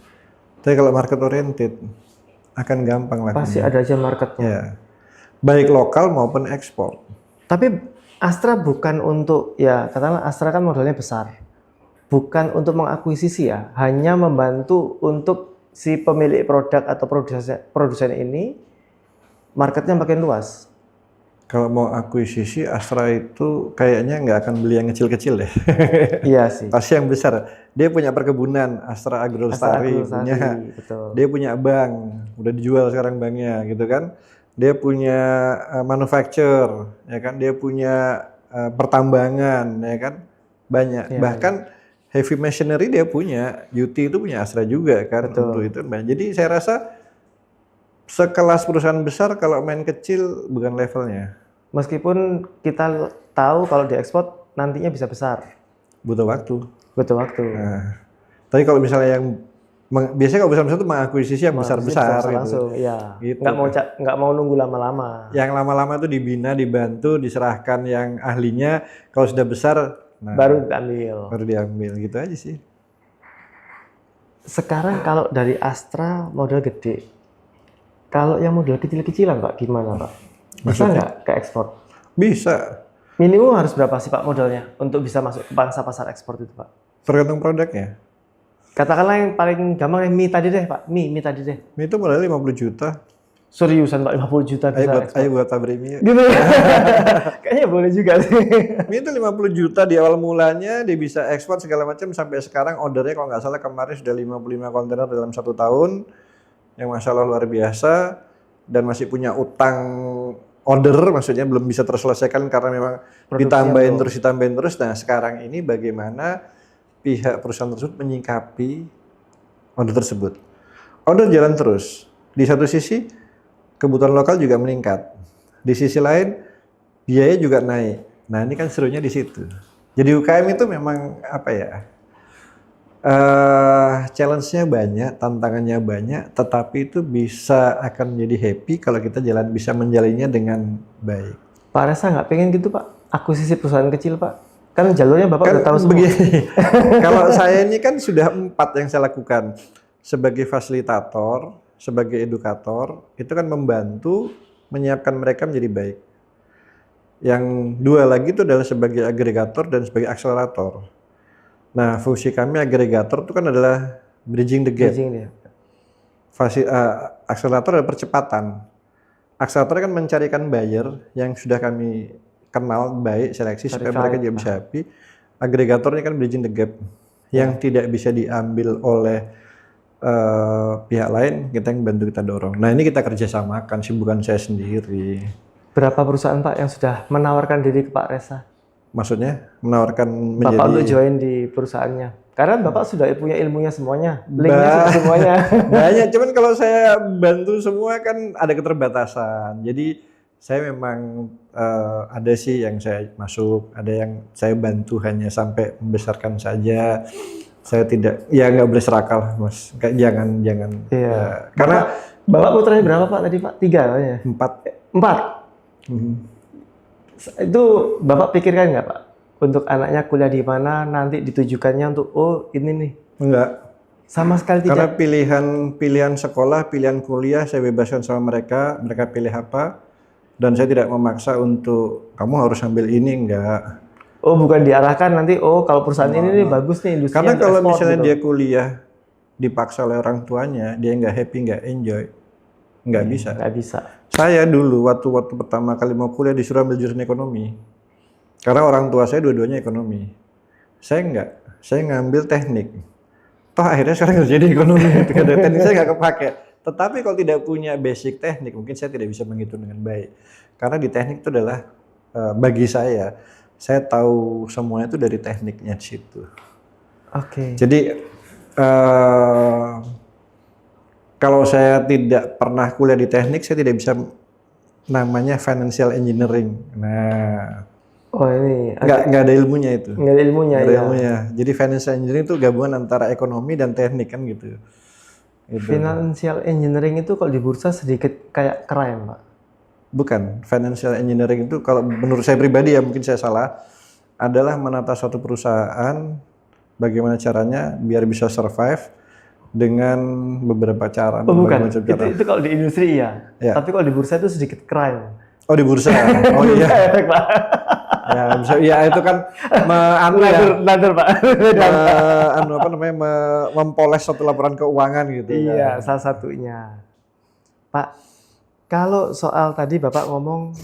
Tapi kalau market oriented, akan gampang Pasti lakunya. ada aja marketnya. Ya. Baik lokal maupun ekspor. Tapi Astra bukan untuk, ya katakanlah Astra kan modalnya besar. Bukan untuk mengakuisisi ya, hanya membantu untuk si pemilik produk atau produsen ini marketnya makin luas. Kalau mau akuisisi, Astra itu kayaknya nggak akan beli yang kecil-kecil deh. Iya sih. Pasti yang besar. Dia punya perkebunan, Astra Agro Astra Lestari, Agrosari, punya. betul. Dia punya bank, udah dijual sekarang banknya, gitu kan. Dia punya manufacture, ya kan. Dia punya pertambangan, ya kan. Banyak. Iya, Bahkan heavy machinery dia punya. UT itu punya Astra juga kan. Betul. Untuk itu. Jadi saya rasa sekelas perusahaan besar kalau main kecil bukan levelnya. Meskipun kita tahu kalau diekspor nantinya bisa besar, Butuh waktu. butuh waktu. Nah, tapi kalau misalnya yang biasanya kalau besar-besar itu mengakuisisi yang besar-besar gitu. Langsung, iya. Gitu. Nggak mau nunggu lama-lama. Yang lama-lama itu dibina, dibantu, diserahkan yang ahlinya. Kalau sudah besar, nah, Baru diambil. baru diambil gitu aja sih. Sekarang kalau dari Astra modal gede, kalau yang modal kecil-kecilan Pak gimana Pak? Bisa nggak ke ekspor? Bisa, Minimum harus berapa sih Pak modalnya untuk bisa masuk ke pangsa pasar ekspor itu Pak? tergantung produknya. Katakanlah yang paling gampang yang mie tadi deh Pak, mie tadi deh. Mie itu modalnya 50 juta. Seriusan Pak 50 juta bisa ekspor? Ayo buat pabrik mie. Gitu ya? Kayaknya boleh juga sih. Mie itu 50 juta di awal mulanya, dia bisa ekspor segala macam sampai sekarang ordernya kalau nggak salah kemarin sudah 55 kontainer dalam 1 tahun. Yang masalah luar biasa dan masih punya utang order, maksudnya belum bisa terselesaikan karena memang ditambahin terus. Nah sekarang ini bagaimana pihak perusahaan tersebut menyikapi order tersebut. Order jalan terus. Di satu sisi kebutuhan lokal juga meningkat. Di sisi lain biaya juga naik. Nah ini kan serunya di situ. Jadi UKM itu memang apa ya? Challenge-nya banyak, tantangannya banyak, tetapi itu bisa akan jadi happy kalau kita bisa menjalannya dengan baik. Pak Resa nggak pengen gitu Pak? Akuisisi perusahaan kecil Pak? Kan jalurnya Bapak udah tahu semua. Begini, kalau saya ini kan sudah 4 yang saya lakukan. Sebagai fasilitator, sebagai edukator, itu kan membantu menyiapkan mereka menjadi baik. Yang 2 lagi itu adalah sebagai agregator dan sebagai akselerator. Nah, fungsi kami agregator itu kan adalah bridging the gap. Akselerator adalah percepatan. Akselerator kan mencarikan buyer yang sudah kami kenal baik, seleksi supaya mereka juga bisa happy. Agregatornya kan bridging the gap. Yang tidak bisa diambil oleh pihak lain, kita yang bantu kita dorong. Nah, ini kita kerjasamakan sih, bukan saya sendiri. Berapa perusahaan Pak yang sudah menawarkan diri ke Pak Resa? Maksudnya menawarkan menjadi Bapak untuk join di perusahaannya. Karena Bapak sudah punya ilmunya semuanya, linknya sudah semuanya. Banyak, cuman kalau saya bantu semua kan ada keterbatasan. Jadi saya memang ada sih yang saya masuk, ada yang saya bantu hanya sampai membesarkan saja. Saya tidak, ya nggak boleh serakah lah, Mas. Kayak jangan. Iya. Ya, karena Bapak putranya berapa Pak tadi Pak? 3 katanya. 4. 4. Mhm. Itu Bapak pikirkan nggak Pak? Untuk anaknya kuliah di mana, nanti ditujukannya untuk, oh ini nih. Enggak. Sama sekali Karena tidak. pilihan sekolah, pilihan kuliah saya bebaskan sama mereka pilih apa, dan saya tidak memaksa untuk kamu harus ambil ini, enggak. Oh bukan diarahkan nanti, oh kalau perusahaan ini nih bagus nih industrinya Karena untuk kalau ekspor misalnya gitu. dia kuliah dipaksa oleh orang tuanya, dia nggak happy, nggak enjoy, nggak bisa. Nggak bisa. Saya dulu waktu pertama kali mau kuliah disuruh ambil jurusan ekonomi. Karena orang tua saya dua-duanya ekonomi. Saya enggak, saya ngambil teknik. Toh akhirnya sekarang kerja di ekonomi, karena teknik saya nggak kepake. Tetapi kalau tidak punya basic teknik, mungkin saya tidak bisa menghitung dengan baik. Karena di teknik itu adalah bagi saya tahu semuanya itu dari tekniknya di situ. Oke. Jadi kalau saya tidak pernah kuliah di teknik, saya tidak bisa namanya financial engineering. Nah, Oh ini nggak ada ilmunya itu. nggak ada ilmunya Nggak ada ya. ilmunya. Jadi financial engineering itu gabungan antara ekonomi dan teknik kan gitu. Gitu. Financial engineering itu kalau di bursa sedikit kayak crime Pak. Bukan, financial engineering itu kalau menurut saya pribadi ya, mungkin saya salah, adalah menata suatu perusahaan bagaimana caranya biar bisa survive dengan beberapa cara. Oh bukan, berbagai macam cara. itu kalau di industri ya. Ya. Tapi kalau di bursa itu sedikit crime. Oh di bursa. Oh iya. Efek Pak. Ya bisa. Ya itu kan Nader Pak. mempoles suatu laporan keuangan gitu. Iya, kan. salah satunya. Pak, kalau soal tadi Bapak ngomong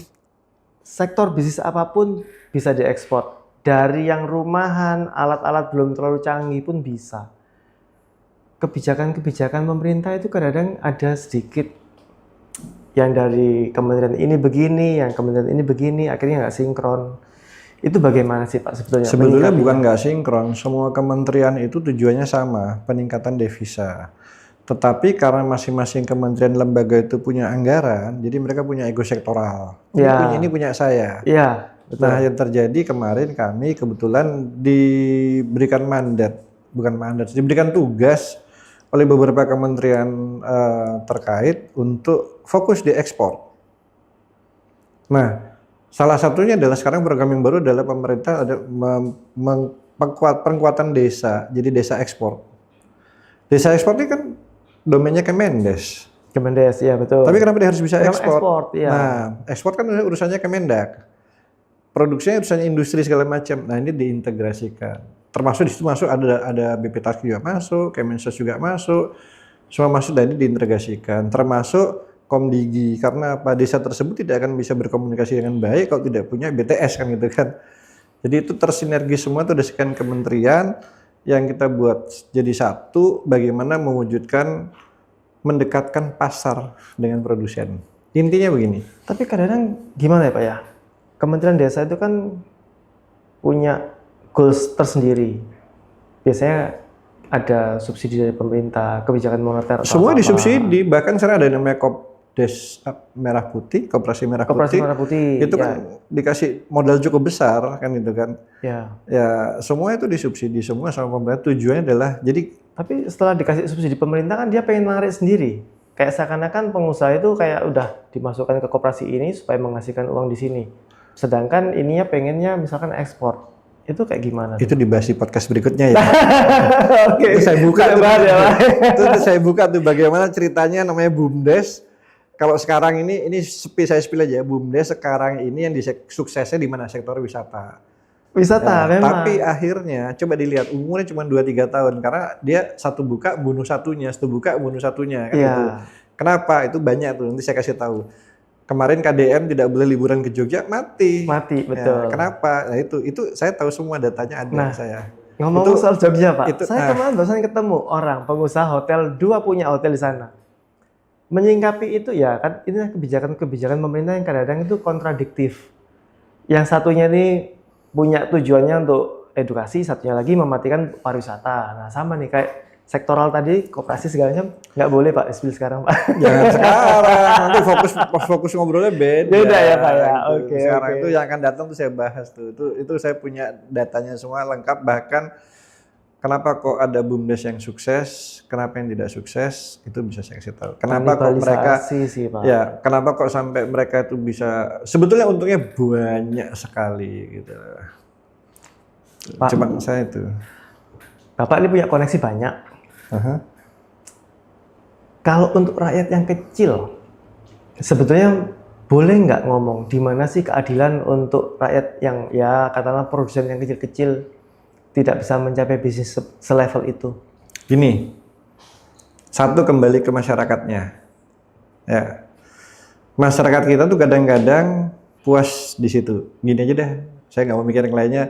sektor bisnis apapun bisa diekspor. Dari yang rumahan, alat-alat belum terlalu canggih pun bisa. Kebijakan-kebijakan pemerintah itu kadang-kadang ada sedikit yang dari kementerian ini begini, yang kementerian ini begini, akhirnya nggak sinkron. Itu bagaimana sih Pak sebetulnya? Sebetulnya bukan nggak sinkron, semua kementerian itu tujuannya sama, peningkatan devisa. Tetapi karena masing-masing kementerian lembaga itu punya anggaran, jadi mereka punya ego sektoral. Ya. Ini punya saya. Iya, betul. Nah, yang terjadi kemarin kami kebetulan diberikan diberikan tugas oleh beberapa kementerian terkait untuk fokus di ekspor. Nah, salah satunya adalah sekarang program yang baru adalah pemerintah ada penguatan desa, jadi desa ekspor. Desa ekspor ini kan domainnya Kemendes. Kemendes, ya betul. Tapi kenapa dia harus bisa ekspor? Ya. Nah, ekspor kan urusannya Kemendak. Produksinya urusannya industri segala macam. Nah, ini diintegrasikan. Termasuk di situ masuk ada BPTAS juga masuk, Kemensos juga masuk. Semua masuk dan ini diintegrasikan. Termasuk Komdigi, karena apa, desa tersebut tidak akan bisa berkomunikasi dengan baik kalau tidak punya BTS kan gitu kan. Jadi itu tersinergi semua, itu ada sekian kementerian yang kita buat jadi satu, bagaimana mewujudkan mendekatkan pasar dengan produsen. Intinya begini. Tapi kadang-kadang gimana ya Pak ya? Kementerian Desa itu kan punya goals tersendiri. Biasanya ada subsidi dari pemerintah, kebijakan moneter. Semua disubsidi, bahkan sekarang ada namanya Merah Putih, Koperasi Merah Putih. Itu kan dikasih modal cukup besar kan itu kan. Ya. Ya, semua itu disubsidi semua sama pemerintah. Tujuannya adalah tapi setelah dikasih subsidi pemerintah kan dia pengen narik sendiri. Kayak seakan-akan pengusaha itu kayak udah dimasukkan ke koperasi ini supaya menghasilkan uang di sini. Sedangkan ininya pengennya misalkan ekspor. Itu kayak gimana? Itu dibahas di podcast berikutnya ya. Oke. Itu saya buka tuh. Ya, itu saya buka tuh bagaimana ceritanya namanya BUMDes. Kalau sekarang ini saya spill aja, BUMDes sekarang ini yang suksesnya di mana? Sektor wisata. Wisata Ya, memang. tapi akhirnya coba dilihat umurnya cuma 2-3 tahun karena dia satu buka bunuh satunya kan Iya. gitu. Kenapa? Itu banyak tuh, nanti saya kasih tahu. Kemarin KDM tidak boleh liburan ke Jogja, mati. Betul. Ya, kenapa? Nah itu saya tahu semua datanya ada saya. Ngomong soal Jogja Pak, itu, saya kemarin barusan ketemu orang pengusaha hotel, 2 punya hotel di sana. Menyingkapi itu ya kan ini kebijakan pemerintah yang kadang-kadang itu kontradiktif. Yang satunya ini punya tujuannya untuk edukasi, satunya lagi mematikan pariwisata. Nah sama nih kayak sektoral tadi, koperasi segala macam nggak boleh Pak spill sekarang Pak. Jangan sekarang, nanti fokus ngobrolnya beda. Beda ya Pak ya. Gitu. Oke. Sekarang itu yang akan datang tuh saya bahas tuh. Itu saya punya datanya semua lengkap, bahkan kenapa kok ada BUMDes yang sukses, kenapa yang tidak sukses, itu bisa saya kasih tahu. Kenapa kok mereka, Kanibalisasi sih, Pak. ya, kenapa kok sampai mereka itu bisa, sebetulnya untungnya banyak sekali gitu. Pak, Cuma saya itu. Bapak ini punya koneksi banyak. Aha. Kalau untuk rakyat yang kecil, sebetulnya boleh nggak ngomong di mana sih keadilan untuk rakyat yang ya katakanlah produsen yang kecil-kecil tidak bisa mencapai bisnis selevel itu? Gini, satu kembali ke masyarakatnya. Ya, masyarakat kita tuh kadang-kadang puas di situ. Gini aja deh, saya nggak mau mikir yang lainnya.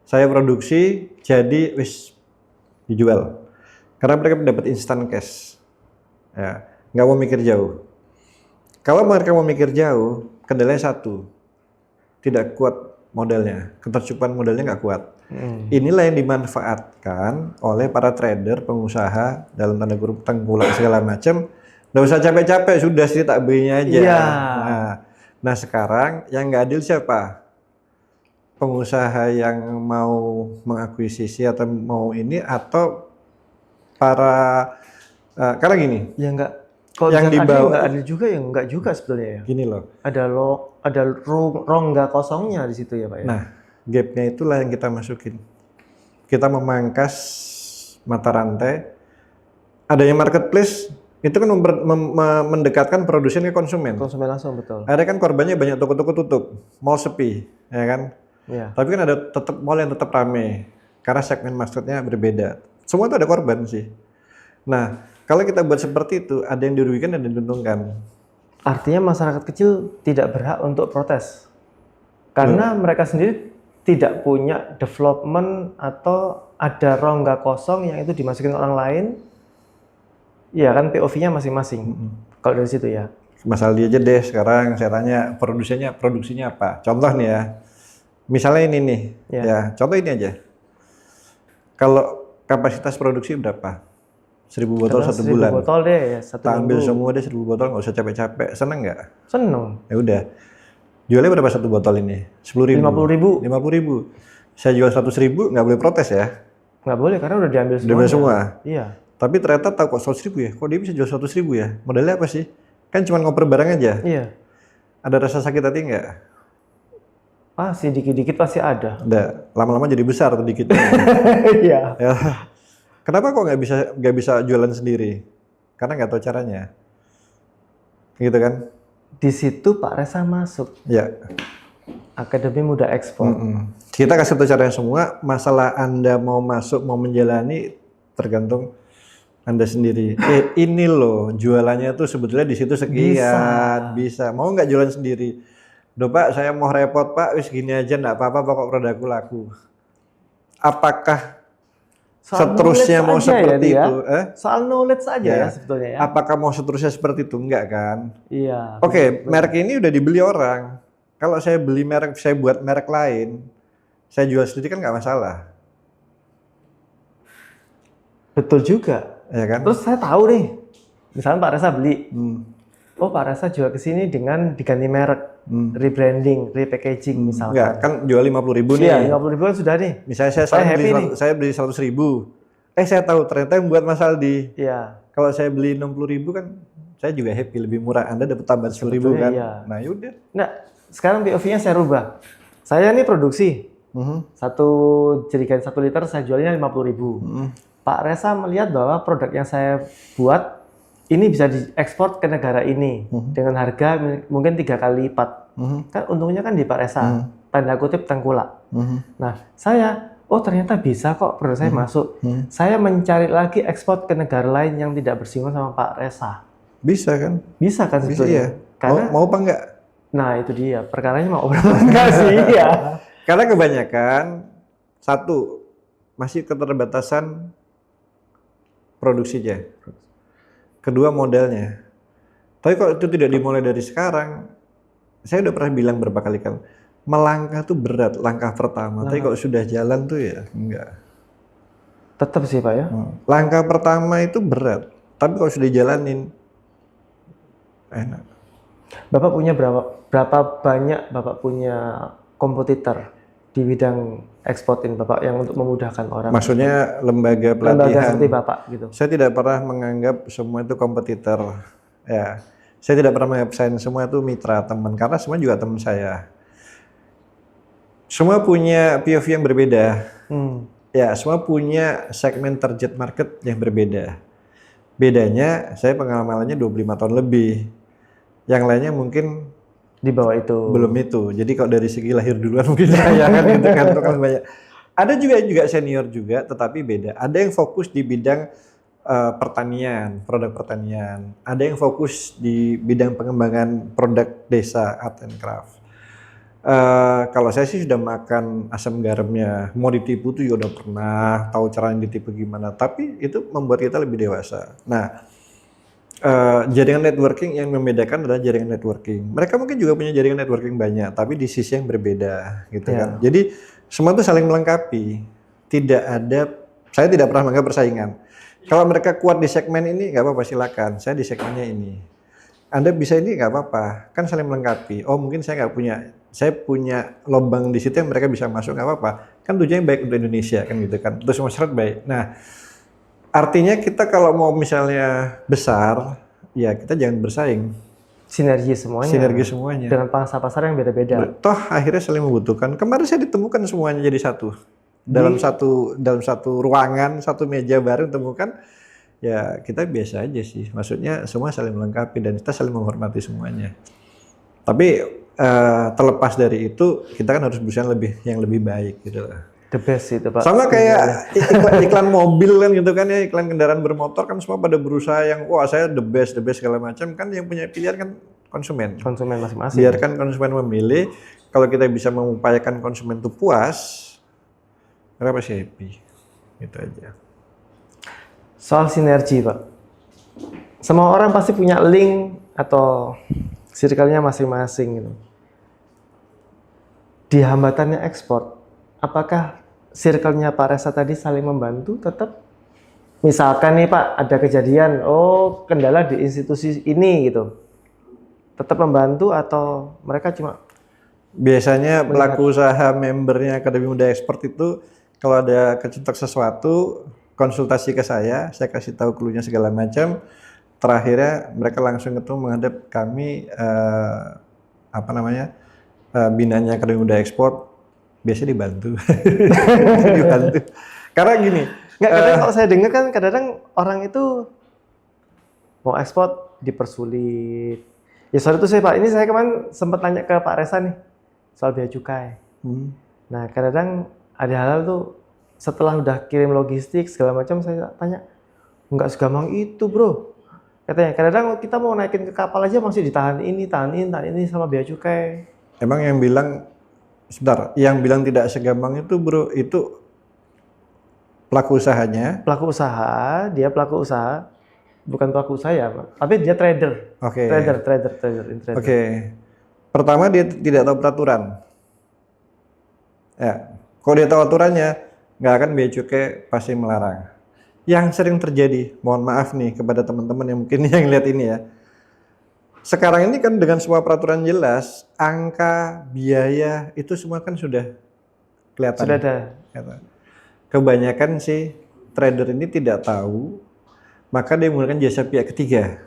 Saya produksi, jadi wis dijual. Karena mereka dapat instant cash. Ya, nggak mau mikir jauh. Kalau mereka mau mikir jauh, kendalanya satu, tidak kuat modalnya, ketercupan modalnya nggak kuat. Inilah yang dimanfaatkan oleh para trader, pengusaha dalam tanda kurung tengkulak segala macam. Nggak usah capek-capek, sudah sih tak belinya aja. Iya. Nah sekarang yang nggak adil siapa? Pengusaha yang mau mengakuisisi atau mau ini, atau para karena gini. Ya nggak. Kalau Yang misalkan dibawa- nggak adil juga ya nggak juga sebetulnya ya. Gini loh. Ada rongga kosongnya di situ ya, Pak ya. Nah, gapnya itulah yang kita masukin. Kita memangkas mata rantai. Adanya marketplace itu kan mendekatkan produsen ke konsumen. Konsumen langsung, betul. Ada kan korbannya banyak, toko-toko tutup, mall sepi, ya kan? Ya. Tapi kan ada tetap mall yang tetap rame karena segmen marketnya berbeda. Semua itu ada korban sih. Nah, kalau kita buat seperti itu, ada yang dirugikan dan diuntungkan. Artinya masyarakat kecil tidak berhak untuk protes. Karena mereka sendiri tidak punya development atau ada rongga kosong yang itu dimasukin orang lain. Ya kan POV-nya masing-masing. Kalau dari situ ya. Mas Aldi aja deh sekarang saya tanya produksinya apa? Contoh nih ya. Misalnya ini nih, Ya. ya contoh ini aja. Kalau kapasitas produksi berapa? 1000 botol Katakan satu 1000 bulan. botol deh ya, satu Kita ambil minggu. semua deh 1000 botol, nggak usah capek-capek. Seneng nggak? Seneng. Ya udah. Jualnya berapa satu botol ini? 10.000. 50.000. 50.000. Saya jual 100.000, nggak boleh protes ya. Nggak boleh karena udah diambil Udah ambil semuanya. semua. Iya. Tapi ternyata tahu kok 100.000 ya. Kok dia bisa jual 100.000 ya? Modalnya apa sih? Kan cuma ngoper barang aja. Iya. Ada rasa sakit hati nggak? Pasti dikit-dikit pasti ada. Ada. Lama-lama jadi besar tuh dikit. Iya. Ya. Kenapa kok nggak bisa jualan sendiri? Karena nggak tahu caranya. Gitu kan? Di situ Pak Resa masuk. Ya. Akademi Muda Ekspor. Kita kasih tahu caranya semua. Masalah Anda mau masuk, mau menjalani, tergantung Anda sendiri. Ini loh jualannya tuh sebetulnya di situ sekian. Bisa. Mau nggak jualan sendiri? Duh Pak, saya mau repot Pak. Wis gini aja nggak apa-apa. Pokok produkku laku. Apakah Soal seterusnya mau knowledge aja seperti ya, itu? Soal knowledge aja Ya. ya sebetulnya ya. Apakah mau seterusnya seperti itu? Enggak kan? Iya. Oke, merek ini udah dibeli orang. Kalau saya beli merek, saya buat merek lain, saya jual sendiri kan nggak masalah, Betul juga. ya kan? Terus saya tahu nih, misalnya Pak Resa beli, Hmm. oh Pak Resa jual ke sini dengan diganti merek, rebranding, repackaging misalkan. Enggak, kan jual 50.000 nih. Iya, 50.000 kan sudah nih. Misalnya saya Saya happy nih. saya beli 100.000. Saya tahu ternyata yang buat Mas Aldi. Iya. Kalau saya beli 60.000 kan, saya juga happy, lebih murah. Anda dapat tambahan 10.000 kan? Sebetulnya iya. Nah yaudah. Nah, sekarang POV-nya saya rubah. Saya nih produksi, satu jerigen 1 liter saya jualnya 50.000. Pak Resa melihat bahwa produk yang saya buat ini bisa diekspor ke negara ini dengan harga mungkin 3 kali lipat. Kan untungnya kan di Pak Resa, tanda kutip tengkulak. Nah, saya, oh ternyata bisa kok produk saya masuk. Saya mencari lagi ekspor ke negara lain yang tidak bersinggungan sama Pak Resa. Bisa kan? Bisa kan Bisa sebetulnya? ya. Karena, Mau apa enggak? nah itu dia, perkaranya mau berapa enggak sih ya. Karena kebanyakan, satu, masih keterbatasan produksinya. Kedua, modalnya. Tapi kalau itu tidak dimulai dari sekarang, saya udah pernah bilang berapa kali kan, melangkah tuh berat, langkah pertama. Tapi kalau sudah jalan tuh ya enggak. Tetap sih Pak ya. Langkah pertama itu berat, tapi kalau sudah jalanin, enak. Bapak punya berapa banyak Bapak punya kompetitor di bidang ekspor ini Bapak yang untuk memudahkan orang? Maksudnya lembaga Lembaga pelatihan. seperti Bapak gitu. Saya tidak pernah menganggap semua itu kompetitor. Ya, saya tidak pernah menganggap saya semua itu mitra teman karena semua juga teman saya. Semua punya POV yang berbeda. Ya, semua punya segmen target market yang berbeda. Bedanya saya pengalamannya 25 tahun lebih. Yang lainnya mungkin Di bawah itu. belum itu. Jadi kalau dari segi lahir duluan mungkin saya kan gitu kan itu kan banyak. Ada juga senior juga tetapi beda. Ada yang fokus di bidang pertanian, produk pertanian. Ada yang fokus di bidang pengembangan produk desa, art and craft. Kalau saya sih sudah makan asam garamnya, mau ditipu tuh ya udah pernah, tahu caranya ditipu gimana. Tapi itu membuat kita lebih dewasa. Nah, jaringan networking yang membedakan adalah jaringan networking. Mereka mungkin juga punya jaringan networking banyak, tapi di sisi yang berbeda, gitu kan. Jadi semua itu saling melengkapi. Saya tidak pernah menganggap persaingan. Kalau mereka kuat di segmen ini, nggak apa-apa silakan. Saya di segmennya ini. Anda bisa ini nggak apa-apa, kan saling melengkapi. Oh mungkin saya punya lubang di situ yang mereka bisa masuk nggak apa-apa. Kan tujuannya baik untuk Indonesia kan gitu kan. Terus masyarakat baik. Nah, artinya kita kalau mau misalnya besar, ya kita jangan bersaing. Sinergi semuanya. Dengan pangsa pasar yang beda-beda. Toh akhirnya saling membutuhkan. Kemarin saya ditemukan semuanya jadi satu. Dalam satu ruangan, satu meja bareng temukan. Ya kita biasa aja sih. Maksudnya semua saling melengkapi dan kita saling menghormati semuanya. Tapi terlepas dari itu, kita kan harus berusaha yang lebih baik gitu lah. The best itu Pak. Sama kayak iklan mobil kan gitu kan ya, iklan kendaraan bermotor kan semua pada berusaha yang wah saya the best segala macam kan, yang punya pilihan kan konsumen. Konsumen masing-masing. Biarkan konsumen memilih. Kalau kita bisa mengupayakan konsumen itu puas, mereka pasti happy. Gitu aja. Soal sinergi Pak. Semua orang pasti punya link atau circle-nya masing-masing gitu. Di hambatannya ekspor, apakah circle-nya Pak Reza tadi saling membantu tetap? Misalkan nih Pak, ada kejadian, kendala di institusi ini gitu. Tetap membantu atau mereka cuma? Biasanya pelaku usaha membernya Akademi Muda Ekspor itu kalau ada kecetak sesuatu, konsultasi ke saya kasih tahu clue-nya segala macam. Terakhirnya mereka langsung itu menghadap kami binanya Akademi Muda Ekspor, biasanya dibantu. Dibantu. Karena gini, kadang kalau saya dengar kan kadang orang itu mau ekspor dipersulit. Ya soal itu Pak, ini saya kemarin sempat tanya ke Pak Reza nih soal bea cukai. Nah kadang ada hal-hal tuh setelah udah kirim logistik segala macam, saya tanya, nggak segampang itu bro. Katanya kadang kita mau naikin ke kapal aja masih ditahan ini sama bea cukai. Emang yang bilang tidak segampang itu bro, itu pelaku usahanya. Dia pelaku usaha, bukan pelaku usaha ya, tapi dia trader. Oke. Trader. Oke. Pertama dia tidak tahu peraturan. Ya, kalau dia tahu aturannya, nggak akan bea cukai pasti melarang. Yang sering terjadi, mohon maaf nih kepada teman-teman yang mungkin yang lihat ini ya. Sekarang ini kan dengan semua peraturan jelas, angka, biaya itu semua kan sudah kelihatan. Sudah ada. Kebanyakan sih trader ini tidak tahu, maka dia menggunakan jasa pihak ketiga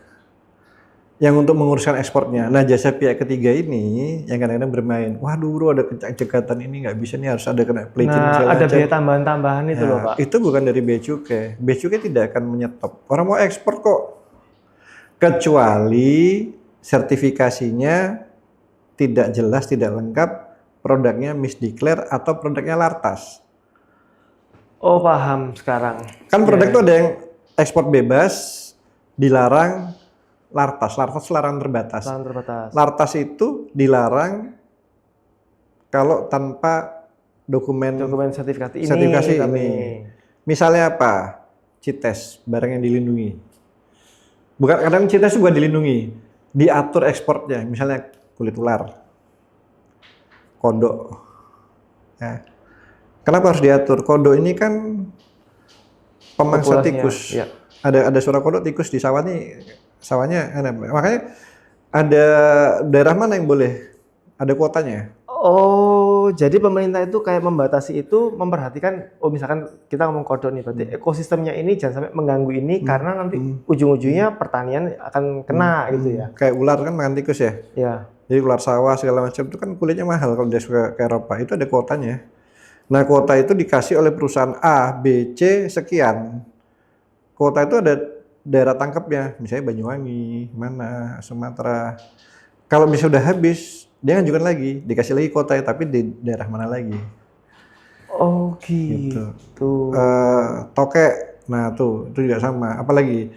yang untuk menguruskan ekspornya. Nah jasa pihak ketiga ini yang kadang-kadang bermain, waduh bro ada cekatan ini nggak bisa nih, harus ada kena pledging segala macam. Ada biaya tambahan-tambahan itu loh Pak. Itu bukan dari bea cukai. Bea cukai tidak akan menyetop. Orang mau ekspor kok. Kecuali sertifikasinya tidak jelas, tidak lengkap, produknya misdeclare atau produknya lartas. Oh paham sekarang. Kan produk itu ada yang ekspor bebas, dilarang, lartas larang terbatas. Lartas itu dilarang kalau tanpa dokumen sertifikasi ini. Misalnya apa? CITES, barang yang dilindungi. Bukan kadang CITES juga dilindungi, diatur ekspornya. Misalnya kulit ular, kodok. Ya. Kenapa harus diatur? Kodok ini kan pemangsa tikus. Ya. Ada suara kodok tikus di sawah nih. Sawahnya, makanya ada daerah mana yang boleh, ada kuotanya. Oh, jadi pemerintah itu kayak membatasi itu, memperhatikan, oh misalkan kita ngomong kodok nih, berarti ekosistemnya ini jangan sampai mengganggu ini karena nanti ujung-ujungnya pertanian akan kena gitu ya. Kayak ular kan makan tikus ya. Ya. Jadi ular sawah segala macam itu kan kulitnya mahal kalau dia suka ke Eropa. Itu ada kuotanya. Nah, kuota itu dikasih oleh perusahaan A, B, C sekian. Kuota itu ada daerah tangkapnya, misalnya Banyuwangi, mana, Sumatera. Kalau bisa udah habis, dia ngajukan lagi, dikasih lagi kuotanya, tapi di daerah mana lagi. Oh gitu. Tokek, nah tuh, itu juga sama. Apalagi,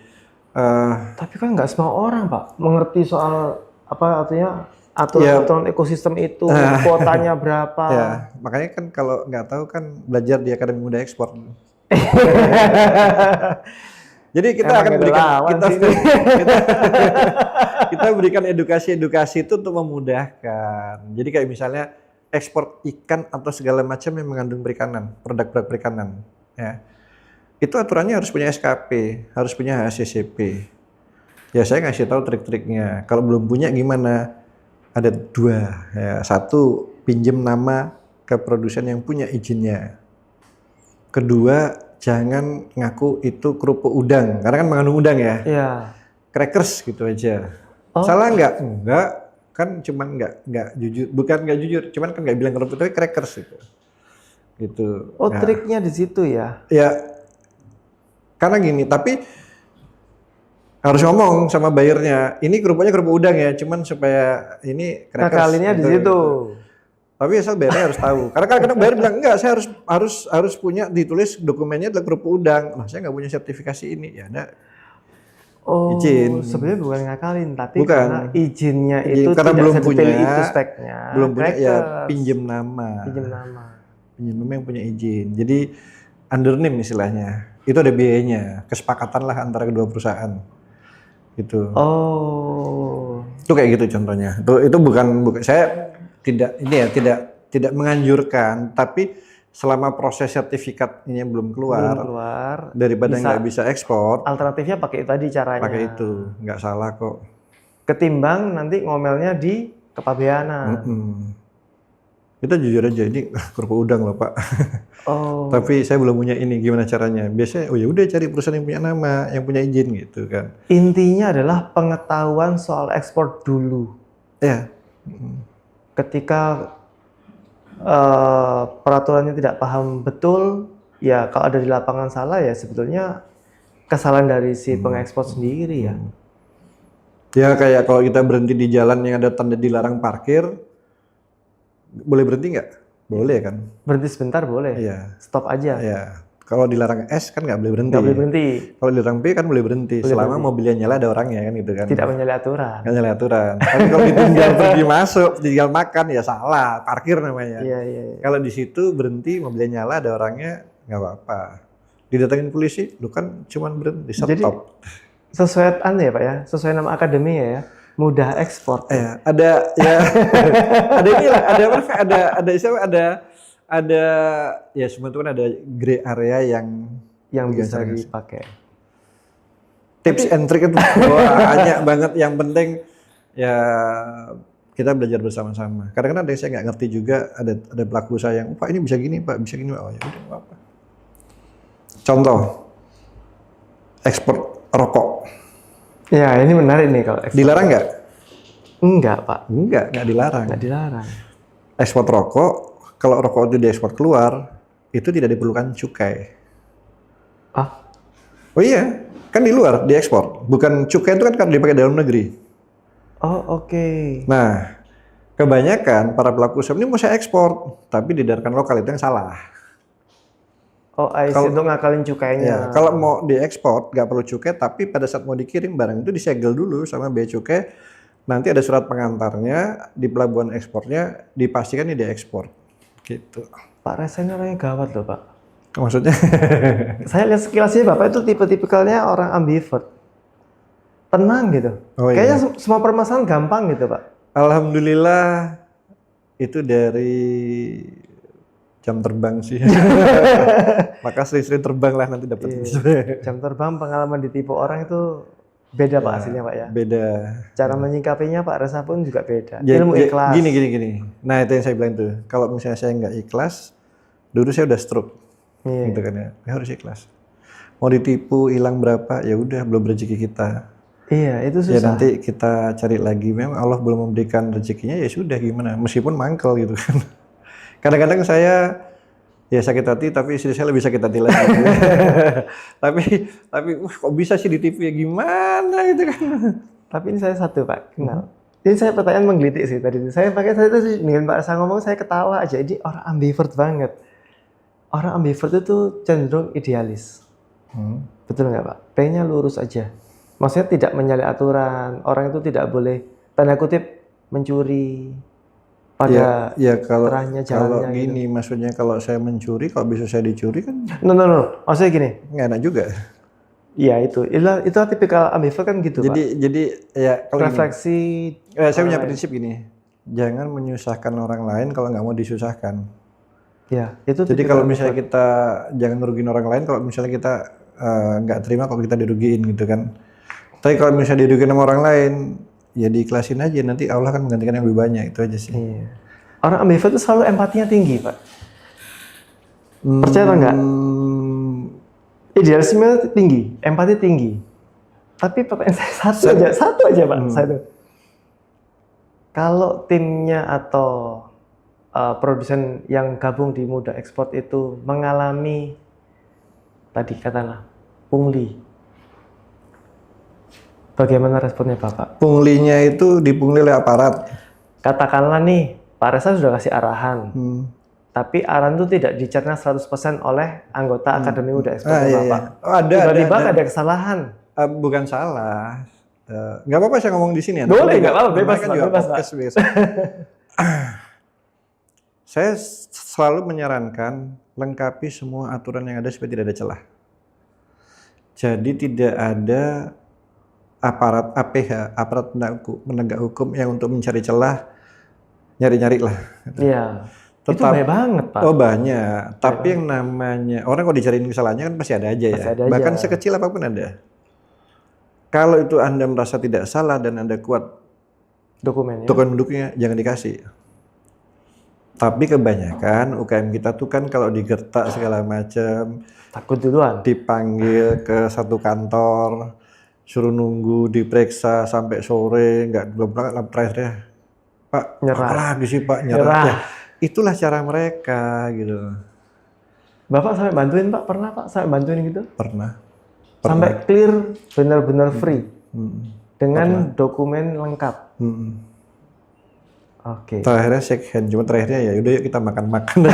Tapi kan nggak semua orang Pak mengerti soal apa artinya aturan-aturan ekosistem itu, kuotanya berapa. ya makanya kan kalau nggak tahu kan belajar di Akademi Muda Ekspor. Jadi kita akan berikan kita berikan edukasi itu untuk memudahkan. Jadi kayak misalnya ekspor ikan atau segala macam yang mengandung perikanan, produk-produk perikanan, ya. Itu aturannya harus punya SKP, harus punya HACCP. Ya saya ngasih tahu trik-triknya. Kalau belum punya gimana? Ada 2, ya. 1, pinjam nama ke produsen yang punya izinnya. Kedua, jangan ngaku itu kerupuk udang, karena kan mengandung udang ya. Iya. Crackers gitu aja. Salah nggak? Enggak, kan cuman nggak jujur, bukan nggak jujur, cuman kan nggak bilang kerupuk tapi crackers gitu. Gitu. Oh, triknya di situ ya? Ya, karena gini, tapi harus ngomong sama bayarnya, ini kerupuknya kerupuk udang ya, cuman supaya ini crackers. Ngakalinnya di situ. Tapi asal bayarnya harus tahu. Karena kadang-kadang bayar bilang enggak, saya harus punya ditulis dokumennya adalah kerupuk udang. Nah, saya nggak punya sertifikasi ini, ya ada. Oh, Izin. sebenarnya bukan ngakalin, tapi Bukan. karena izinnya itu Karena tidak belum sedetail punya, itu speknya. belum punya ya Crackers. pinjem nama. Pinjam nama. Pinjem nama yang punya izin. Jadi under name istilahnya. Itu ada biayanya, kesepakatan lah antara kedua perusahaan. Gitu. Oh. Itu kayak gitu contohnya. Itu bukan saya tidak menganjurkan, tapi selama proses sertifikat ini belum keluar, daripada nggak bisa ekspor, alternatifnya pakai tadi caranya. pakai itu, nggak salah kok. Ketimbang nanti ngomelnya di kepabeanan. Kita jujur aja, ini kerupuk udang loh Pak. Oh. Tapi saya belum punya ini, gimana caranya? Biasanya, oh ya udah cari perusahaan yang punya nama, yang punya izin gitu kan. Intinya adalah pengetahuan soal ekspor dulu. Ya. Ketika peraturannya tidak paham betul, ya kalau ada di lapangan salah ya sebetulnya kesalahan dari si pengekspor sendiri ya. Ya kayak kalau kita berhenti di jalan yang ada tanda dilarang parkir, boleh berhenti nggak? Boleh kan? Berhenti sebentar boleh. Iya. Stop aja. Iya. Kalau dilarang S kan nggak boleh berhenti. Nggak boleh berhenti. Kalau dilarang B kan boleh berhenti. Selama berhenti. mobilnya nyala ada orangnya kan gitu kan. Tidak menyalahi aturan. Nggak nyalahi aturan. Tapi kalau ditinggal pergi masuk, tinggal makan ya salah. Parkir namanya. Iya. Kalau di situ berhenti mobilnya nyala ada orangnya nggak apa-apa. Didatengin polisi, lu kan cuman berhenti stop. Jadi sesuai ya Pak ya, sesuai nama akademi ya. Mudah ekspor. Ya, ada ya ada ini lah, ada ya semua itu kan ada gray area yang bisa dipakai. Tips and trick itu banyak banget. Yang penting ya kita belajar bersama-sama. Kadang-kadang ada yang saya nggak ngerti juga, ada pelaku usaha yang Pak ini bisa gini Pak, bisa gini Pak. Oh ya udah nggak apa. Contoh ekspor rokok. Ya ini menarik nih kalau ekspor. Dilarang nggak? Enggak Pak. Nggak dilarang. Nggak dilarang. Ekspor rokok, kalau rokok itu diekspor keluar, itu tidak diperlukan cukai. Oh iya, kan di luar diekspor. Bukan cukai itu kan dipakai dalam negeri. Oh oke. Nah, kebanyakan para pelaku usaha ini mau saya ekspor, tapi diedarkan lokal itu yang salah. Oh, untuk ngakalin cukainya. Ya, kalau mau diekspor nggak perlu cukai, tapi pada saat mau dikirim barang itu disegel dulu sama bea cukai. Nanti ada surat pengantarnya di pelabuhan ekspornya, dipastikan ini diekspor. Gitu. Pak Resa ini orangnya gawat loh Pak. Maksudnya? Saya lihat sekilasnya Bapak itu tipe-tipikalnya orang ambivert. Tenang gitu. Oh, kayaknya iya. semua permasalahan gampang gitu Pak. Alhamdulillah itu dari jam terbang sih. Maka sering-sering terbang lah nanti dapat. Iya. Jam terbang pengalaman ditipu orang itu Beda Pak hasilnya Pak ya. Beda. Cara menyikapinya Pak Reza pun juga beda. Ja- Ilmu ja- ikhlas. Gini. Nah itu yang saya bilang tuh. Kalau misalnya saya nggak ikhlas, dulu saya udah stroke, Iya. gitu kan ya. Ya harus ikhlas. Mau ditipu hilang berapa, ya udah belum rezeki kita. Iya, itu Ya susah. nanti kita cari lagi. Memang Allah belum memberikan rezekinya, ya sudah gimana. Meskipun mangkel gitu kan. Kadang-kadang saya ya sakit hati, tapi istri saya lebih sakit hati lagi. tapi kok bisa sih ditipu ya gimana gitu kan. Tapi ini saya satu Pak, kenal. Ini saya pertanyaan menggelitik sih tadi. Saya itu dengan Pak Reza ngomong saya ketawa aja. Ini orang ambivert banget. Orang ambivert itu cenderung idealis. Betul nggak Pak? Pengennya lurus aja. Maksudnya tidak menyalahi aturan. Orang itu tidak boleh tanda kutip mencuri pada Ya kalau terahnya jalannya. gini maksudnya kalau saya mencuri, kalau bisa saya dicuri kan No. Maksudnya gini. nggak enak juga. Iya itu tipikal ambivert kan gitu Pak. Jadi ya kalau gini, Refleksi. saya punya prinsip gini, jangan menyusahkan orang lain kalau nggak mau disusahkan. Ya, itu Jadi tipikal kalau misalnya kita jangan ngerugiin orang lain, kalau misalnya kita nggak terima kalau kita dirugiin gitu kan. Tapi kalau misalnya dirugiin sama orang lain, ya diikhlasin aja, nanti Allah kan menggantikan yang lebih banyak, itu aja sih. Iya. Orang ambivert itu selalu empatinya tinggi, Pak. Percaya atau enggak? Idealisme tinggi, empati tinggi. Tapi pertanyaan saya satu aja Pak. Satu. Kalau timnya atau produsen yang gabung di Muda Ekspor itu mengalami tadi katakanlah pungli, bagaimana responnya Bapak? Punglinya itu dipungli oleh aparat. Katakanlah nih, Pak Reza sudah kasih arahan. Tapi arahan itu tidak dicerna 100% oleh anggota Akademi Muda Ekspor Bapak. Iya. Oh, Tiba-tiba ada kesalahan. Bukan salah. Nggak apa-apa saya ngomong di sini ya. Boleh, nggak apa-apa, bebas, kan Pak, juga bebas, podcast, bebas. Saya selalu menyarankan lengkapi semua aturan yang ada supaya tidak ada celah. Jadi tidak ada aparat APH, aparat penegak hukum yang untuk mencari celah, nyari-nyari lah. Iya. Itu banyak banget Pak. Oh banyak. Tapi yang namanya orang kalau dicariin kesalahannya kan pasti ada aja ya. Pasti ada Bahkan aja. sekecil apapun ada. Kalau itu Anda merasa tidak salah dan Anda kuat Dokumennya. dokumen pendukungnya, jangan dikasih. Tapi kebanyakan UKM kita tuh kan kalau digertak segala macam, Takut duluan. dipanggil ke satu kantor, suruh nunggu diperiksa sampai sore, belum berangkat terakhirnya, Pak, Nyerah. apa lagi sih Pak, nyerah. Ya, itulah cara mereka gitu. Bapak sampai bantuin Pak? Pernah Pak sampai bantuin gitu? Pernah. Sampai clear, benar-benar free. Dengan dokumen lengkap. Oke. Terakhirnya shake hand, cuma terakhirnya ya udah yuk kita makan-makan.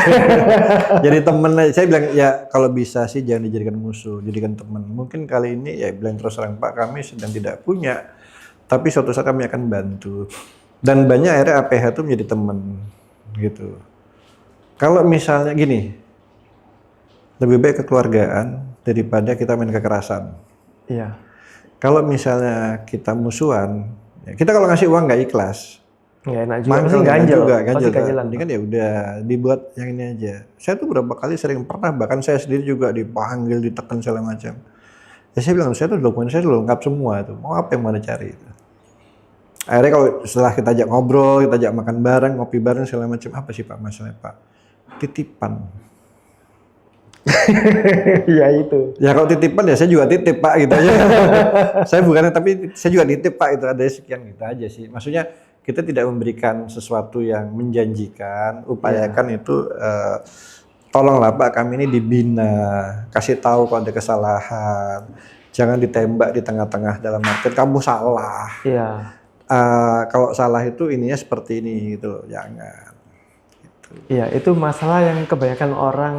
Jadi temen aja. Saya bilang ya kalau bisa sih jangan dijadikan musuh, jadikan teman. Mungkin kali ini ya bilang terus terang Pak, kami sedang tidak punya, tapi suatu saat kami akan bantu. Dan banyak akhirnya APH itu menjadi teman gitu. Kalau misalnya gini, lebih baik kekeluargaan daripada kita main kekerasan. Iya. Kalau misalnya kita musuhan, ya kita kalau ngasih uang nggak ikhlas. Nggak enak juga. Mangkel Pasti ganjel. juga, Pasti ganjelan. Mendingan ya udah dibuat yang ini aja. Saya tuh beberapa kali sering pernah, bahkan saya sendiri juga dipanggil, ditekan segala macam. Ya saya bilang, saya tuh dokumen saya udah lengkap semua tuh. Mau apa yang mau dicari itu? Akhirnya kalau setelah kita ajak ngobrol, kita ajak makan bareng, ngopi bareng segala macam, apa sih Pak masalahnya Pak? Titipan. Iya itu. Ya kalau titipan ya saya juga titip Pak gitu aja. Saya bukannya tapi saya juga titip Pak itu ada sekian gitu aja sih. Maksudnya kita tidak memberikan sesuatu yang menjanjikan, upayakan itu tolonglah Pak kami ini dibina, kasih tahu kalau ada kesalahan, jangan ditembak di tengah-tengah dalam arti kamu salah. Iya. Kalau salah itu ininya seperti ini gitu, jangan. Gitu. Iya itu masalah yang kebanyakan orang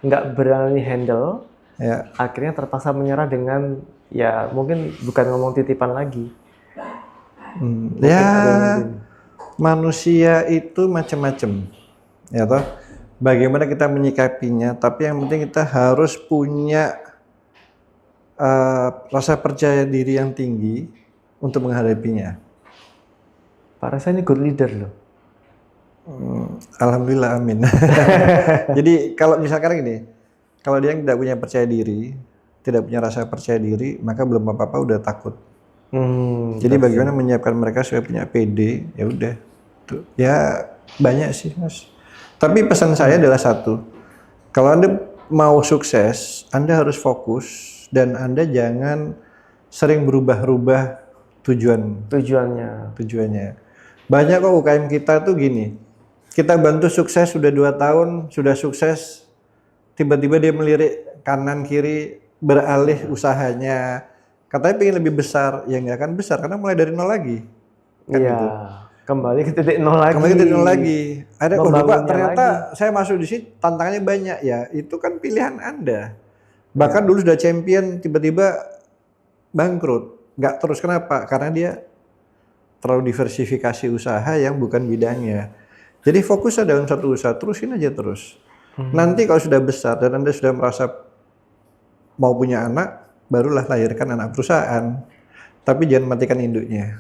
nggak berani handle. Ya. Akhirnya terpaksa menyerah dengan ya mungkin bukan ngomong titipan lagi. Ya manusia itu macam-macam ya toh bagaimana kita menyikapinya tapi yang penting kita harus punya rasa percaya diri yang tinggi untuk menghadapinya. Pak Reza ini good leader loh. Alhamdulillah amin. Jadi kalau misalkan gini, kalau dia tidak punya percaya diri, tidak punya rasa percaya diri, maka belum apa-apa udah takut. Jadi bagaimana menyiapkan mereka supaya punya PD, ya udah. Tuh. Ya banyak sih Mas. Tapi pesan saya adalah satu, kalau Anda mau sukses, Anda harus fokus dan Anda jangan sering berubah-ubah tujuannya. Banyak kok UKM kita tuh gini, kita bantu sukses sudah 2 tahun, sudah sukses, tiba-tiba dia melirik kanan kiri, beralih usahanya, katanya pengen lebih besar, ya nggak akan besar karena mulai dari nol lagi. Kan Iya, gitu. kembali ke titik nol lagi. Kembali ke titik nol lagi. Ada oh Pak, ternyata lagi. saya masuk di sini tantangannya banyak ya. Itu kan pilihan Anda. Bahkan dulu sudah champion tiba-tiba bangkrut. Nggak terus kenapa? Karena dia terlalu diversifikasi usaha yang bukan bidangnya. Jadi fokusnya dalam satu usaha, terusin aja terus. Nanti kalau sudah besar dan Anda sudah merasa mau punya anak, barulah lahirkan anak perusahaan. Tapi jangan matikan induknya.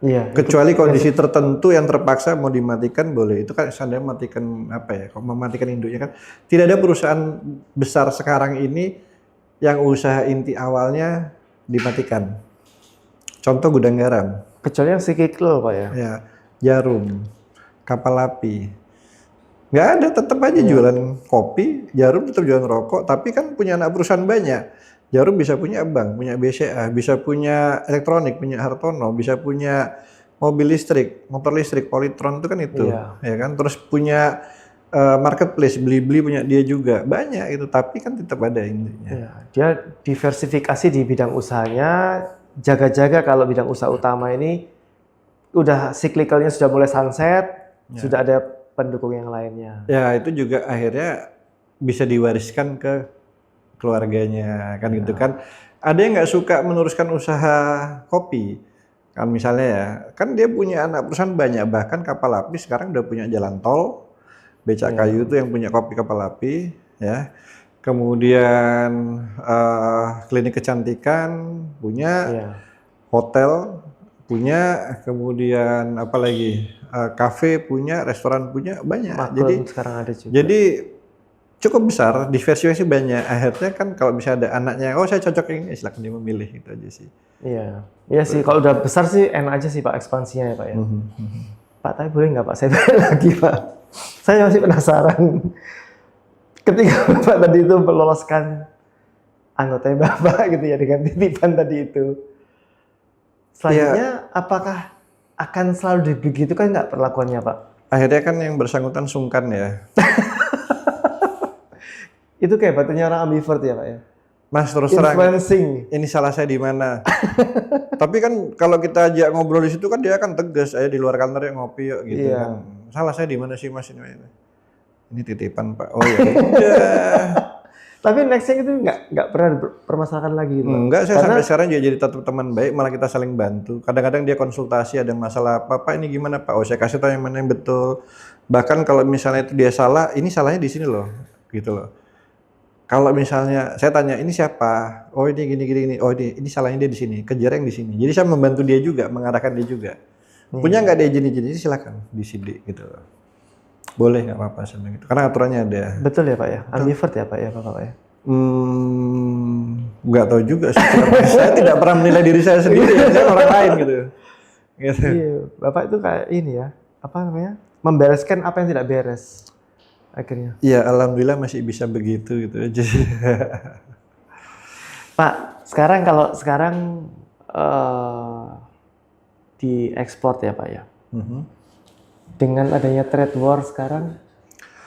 Iya. Kecuali kondisi tertentu yang terpaksa mau dimatikan boleh. Itu kan seandainya matikan apa ya? Kalau mematikan induknya kan tidak ada perusahaan besar sekarang ini yang usaha inti awalnya dimatikan. Contoh gudang garam. Kecuali yang cyclical Pak ya. Ya, jarum, kapal api. Nggak ada, tetap aja jualan kopi, jarum tetap jualan rokok, tapi kan punya anak perusahaan banyak. Jarum bisa punya bank, punya BCA, bisa punya elektronik, punya Hartono, bisa punya mobil listrik, motor listrik, Polytron itu kan itu, ya kan. Terus punya marketplace, beli-beli punya dia juga, banyak itu, tapi kan tetap ada intinya. Iya, dia diversifikasi di bidang usahanya, jaga-jaga kalau bidang usaha utama ini udah siklikalnya sudah mulai sunset, sudah ada pendukung yang lainnya. Ya itu juga akhirnya bisa diwariskan ke keluarganya kan gitu kan. Ada yang nggak suka meneruskan usaha kopi kan misalnya ya, kan dia punya anak perusahaan banyak, bahkan kapal api sekarang udah punya jalan tol, becak kayu itu yang punya kopi kapal api ya. Kemudian klinik kecantikan punya, hotel punya, kemudian apa lagi, kafe punya, restoran punya, banyak. Jadi sekarang ada juga. Jadi cukup besar, diversifikasi banyak. Akhirnya kan kalau bisa ada anaknya, oh saya cocok ini, silakan dia memilih, itu aja sih. Iya, iya sih. Kalau udah besar sih enak aja sih Pak ekspansinya ya Pak ya. Pak, tapi boleh nggak Pak? Saya balik lagi Pak. Saya masih penasaran. Ketika Bapak tadi itu meloloskan anggota Bapak gitu ya dengan titipan tadi itu. Selanjutnya apakah akan selalu begitu kan nggak perlakuannya Pak? Akhirnya kan yang bersangkutan sungkan ya. Itu kayak batunya orang ambivert ya Pak ya? Mas terus terang, ini salah saya di mana? Tapi kan kalau kita ajak ngobrol di situ kan dia akan tegas, ayo di luar kantor ya ngopi yuk gitu kan. Salah saya di mana sih Mas ini titipan Pak. Oh ya udah. Tapi nextnya itu nggak pernah permasalahan lagi gitu. Enggak, saya sampai sekarang juga jadi tetap teman baik, malah kita saling bantu. Kadang-kadang dia konsultasi ada masalah apa, Pak ini gimana Pak? Oh saya kasih tahu yang mana yang betul. Bahkan kalau misalnya itu dia salah, ini salahnya di sini loh, gitu loh. Kalau misalnya saya tanya ini siapa? Oh ini gini. Oh ini salahnya dia di sini. Kejar yang di sini. Jadi saya membantu dia juga, mengarahkan dia juga. Punya nggak dia izin silakan disidik gitu loh. Boleh nggak apa-apa sama gitu. Karena aturannya ada. Betul ya Pak ya. Ambivert ya Pak ya Bapak ya. Nggak tahu juga sih. Saya tidak pernah menilai diri saya sendiri. Saya orang lain gitu. Iya, Bapak itu kayak ini ya. Apa namanya? Membereskan apa yang tidak beres. Akhirnya. Iya, alhamdulillah masih bisa begitu gitu aja. Pak, kalau sekarang diekspor ya Pak ya. Dengan adanya trade war sekarang,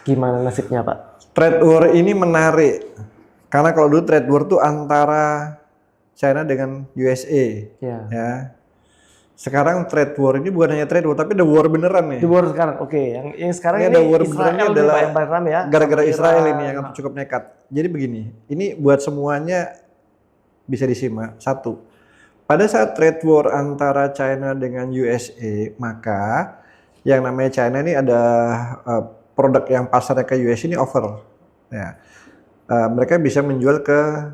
gimana nasibnya Pak? Trade war ini menarik. Karena kalau dulu trade war tuh antara China dengan USA. Ya. Sekarang trade war ini bukan hanya trade war, tapi ada war beneran nih. Di war sekarang, oke. Yang sekarang ini ada war Israel adalah yang paling ramai ya. Gara-gara Israel ini yang cukup nekat. Jadi begini, ini buat semuanya bisa disimak. Satu, pada saat trade war antara China dengan USA, maka yang namanya China ini ada produk yang pasarnya ke US ini over. Ya. Mereka bisa menjual ke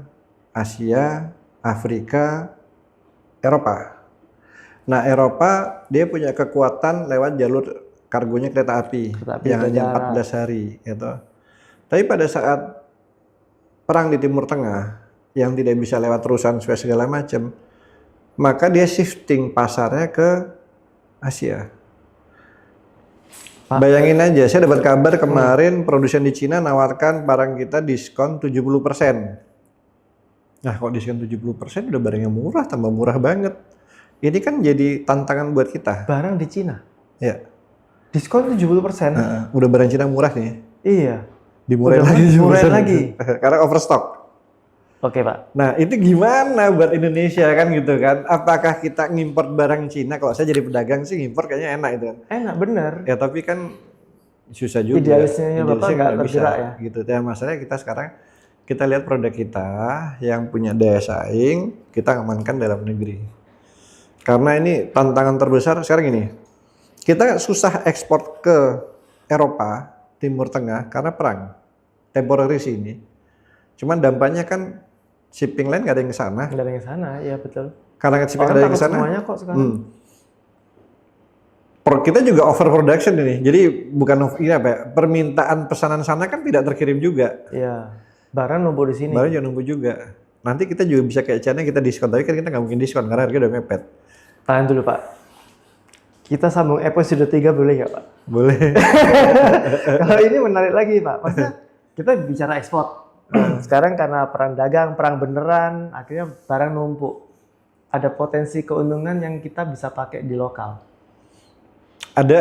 Asia, Afrika, Eropa. Nah, Eropa dia punya kekuatan lewat jalur kargonya kereta api yang hanya 14 hari gitu. Tapi pada saat perang di Timur Tengah yang tidak bisa lewat terusan Suez segala macam, maka dia shifting pasarnya ke Asia. Bayangin aja, saya dapat kabar kemarin produsen di Cina nawarkan barang kita diskon 70%. Nah, kalau diskon 70% udah barangnya murah, tambah murah banget. Ini kan jadi tantangan buat kita. Barang di Cina? Ya. Diskon 70%? Udah barang Cina murah nih. Iya. Dimurahin Udah lagi. dimurahin lagi. Karena overstock. Oke, Pak. Nah, itu gimana buat Indonesia kan gitu kan? Apakah kita ngimport barang Cina? Kalau saya jadi pedagang sih ngimport kayaknya enak itu kan. Enak, bener. Ya tapi kan susah juga. Idealisnya Bapak nggak tergerak ya? Gitu. Dan masalahnya kita sekarang, kita lihat produk kita yang punya daya saing, kita amankan dalam negeri. Karena ini tantangan terbesar sekarang ini. Kita susah ekspor ke Eropa, Timur Tengah karena perang. Temporaris ini. Cuman dampaknya kan shipping line nggak ada yang ke sana. Nggak ada yang ke sana, ya betul. Karena shipping ada yang ke sana. Semuanya kok sekarang. Kita juga overproduction ini. Jadi bukan ini apa ya? Permintaan pesanan sana kan tidak terkirim juga. Iya. Barang numpuk di sini. Barang juga numpuk juga. Nanti kita juga bisa kayak China kita diskon, tapi kan kita nggak mungkin diskon karena harga udah mepet. Tahan dulu, Pak. Kita sambung episode 3 boleh nggak, Pak? Boleh. Kalau ini menarik lagi, Pak. Maksudnya kita bicara ekspor. Sekarang karena perang dagang, perang beneran, akhirnya barang numpuk. Ada potensi keuntungan yang kita bisa pakai di lokal. Ada.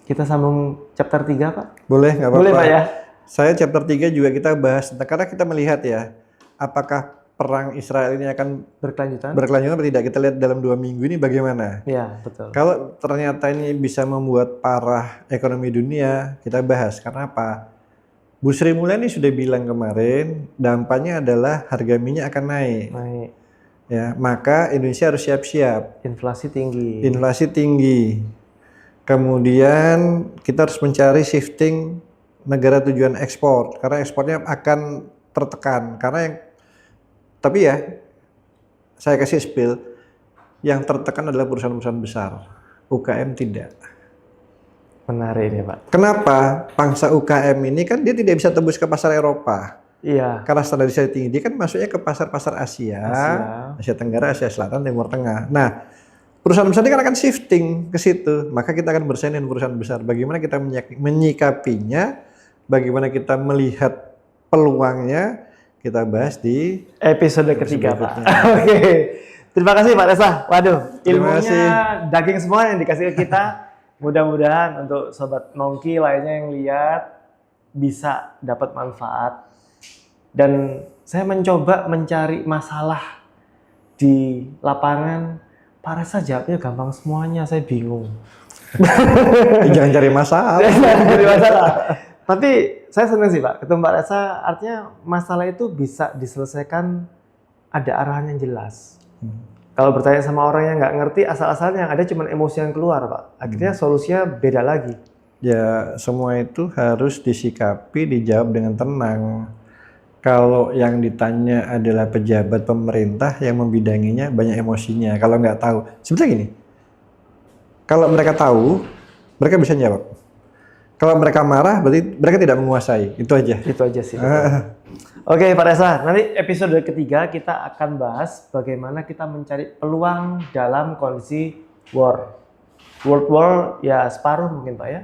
Kita sambung chapter 3, Pak? Boleh, nggak apa-apa. Boleh, Pak ya? Saya chapter 3 juga kita bahas tentang, karena kita melihat ya, apakah perang Israel ini akan berkelanjutan atau tidak. Kita lihat dalam 2 minggu ini bagaimana. Iya, betul. Kalau ternyata ini bisa membuat parah ekonomi dunia, kita bahas. Karena apa? Bu Sri Mulyani sudah bilang kemarin, dampaknya adalah harga minyak akan naik. Ya, maka Indonesia harus siap-siap. Inflasi tinggi. Inflasi tinggi. Kemudian kita harus mencari shifting negara tujuan ekspor, karena ekspornya akan tertekan. Tapi ya, saya kasih spill, yang tertekan adalah perusahaan-perusahaan besar, UKM tidak. Menarik ini, Pak. Kenapa? Pangsa UKM ini kan dia tidak bisa tembus ke pasar Eropa. Iya. Karena standarisasi tinggi, dia kan masuknya ke pasar-pasar Asia Tenggara, Asia Selatan, Timur Tengah. Nah, perusahaan besar ini kan akan shifting ke situ, maka kita akan bersaing dengan perusahaan besar. Bagaimana kita menyikapinya, bagaimana kita melihat peluangnya, kita bahas di episode ketiga, Pak. Oke. Terima kasih, Pak Reza. Waduh, ilmunya daging semua yang dikasih ke kita. Mudah-mudahan untuk sobat nongki lainnya yang lihat bisa dapat manfaat. Dan saya mencoba mencari masalah di lapangan. Pak Reza jawabnya gampang semuanya, saya bingung. Jangan cari masalah. Jangan cari masalah. Tapi saya senang sih, Pak, ketemu Pak Reza, artinya masalah itu bisa diselesaikan, ada arahan yang jelas. Kalau bertanya sama orang yang nggak ngerti, asal-asalnya yang ada cuma emosi yang keluar, Pak. Akhirnya solusinya beda lagi. Ya, semua itu harus disikapi, dijawab dengan tenang. Kalau yang ditanya adalah pejabat pemerintah yang membidanginya, banyak emosinya. Kalau nggak tahu, sebetulnya gini, kalau mereka tahu, mereka bisa jawab. Kalau mereka marah, berarti mereka tidak menguasai. Itu aja. Itu aja sih. Oke, Pak Reza, nanti episode ketiga kita akan bahas bagaimana kita mencari peluang dalam kondisi war. World war ya separuh mungkin, Pak ya.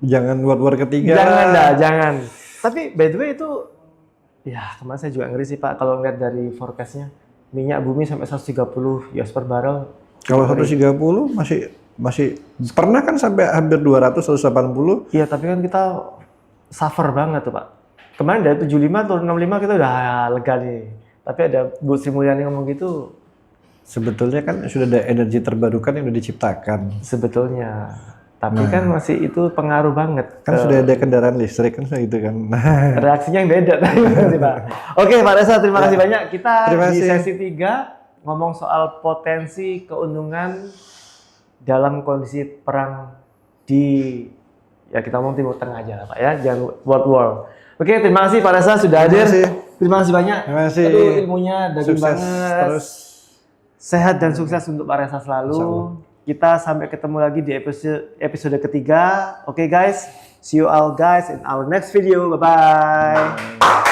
Jangan World War ketiga. Jangan dah, jangan. Tapi by the way itu, ya kemarin saya juga ngeri sih, Pak, kalau ngeliat dari forecastnya. Minyak bumi sampai 130 US per barrel. Kalau 130 masih pernah kan sampai hampir 200, 180. Iya, tapi kan kita suffer banget tuh, Pak. Kemarin dari 75 turun 65 kita udah lega nih. Tapi ada Bu Sri Mulyani ngomong gitu. Sebetulnya kan sudah ada energi terbarukan yang sudah diciptakan. Sebetulnya. Tapi kan masih itu pengaruh banget. Kan sudah ada kendaraan listrik kan gitu kan. Reaksinya yang beda tadi, Pak. Oke, Pak Reza, terima kasih banyak. Kita di sesi 3 ngomong soal potensi keuntungan dalam kondisi perang di, ya kita ngomong Timur Tengah aja lah, Pak ya, jangan world war. Oke, terima kasih Pak Reza sudah hadir. Terima kasih banyak. Terima kasih. Aduh, ilmunya daging banget. Terus sehat dan sukses untuk Pak Reza selalu. Kita sampai ketemu lagi di episode ketiga. Oke guys, see you all guys in our next video. Bye bye.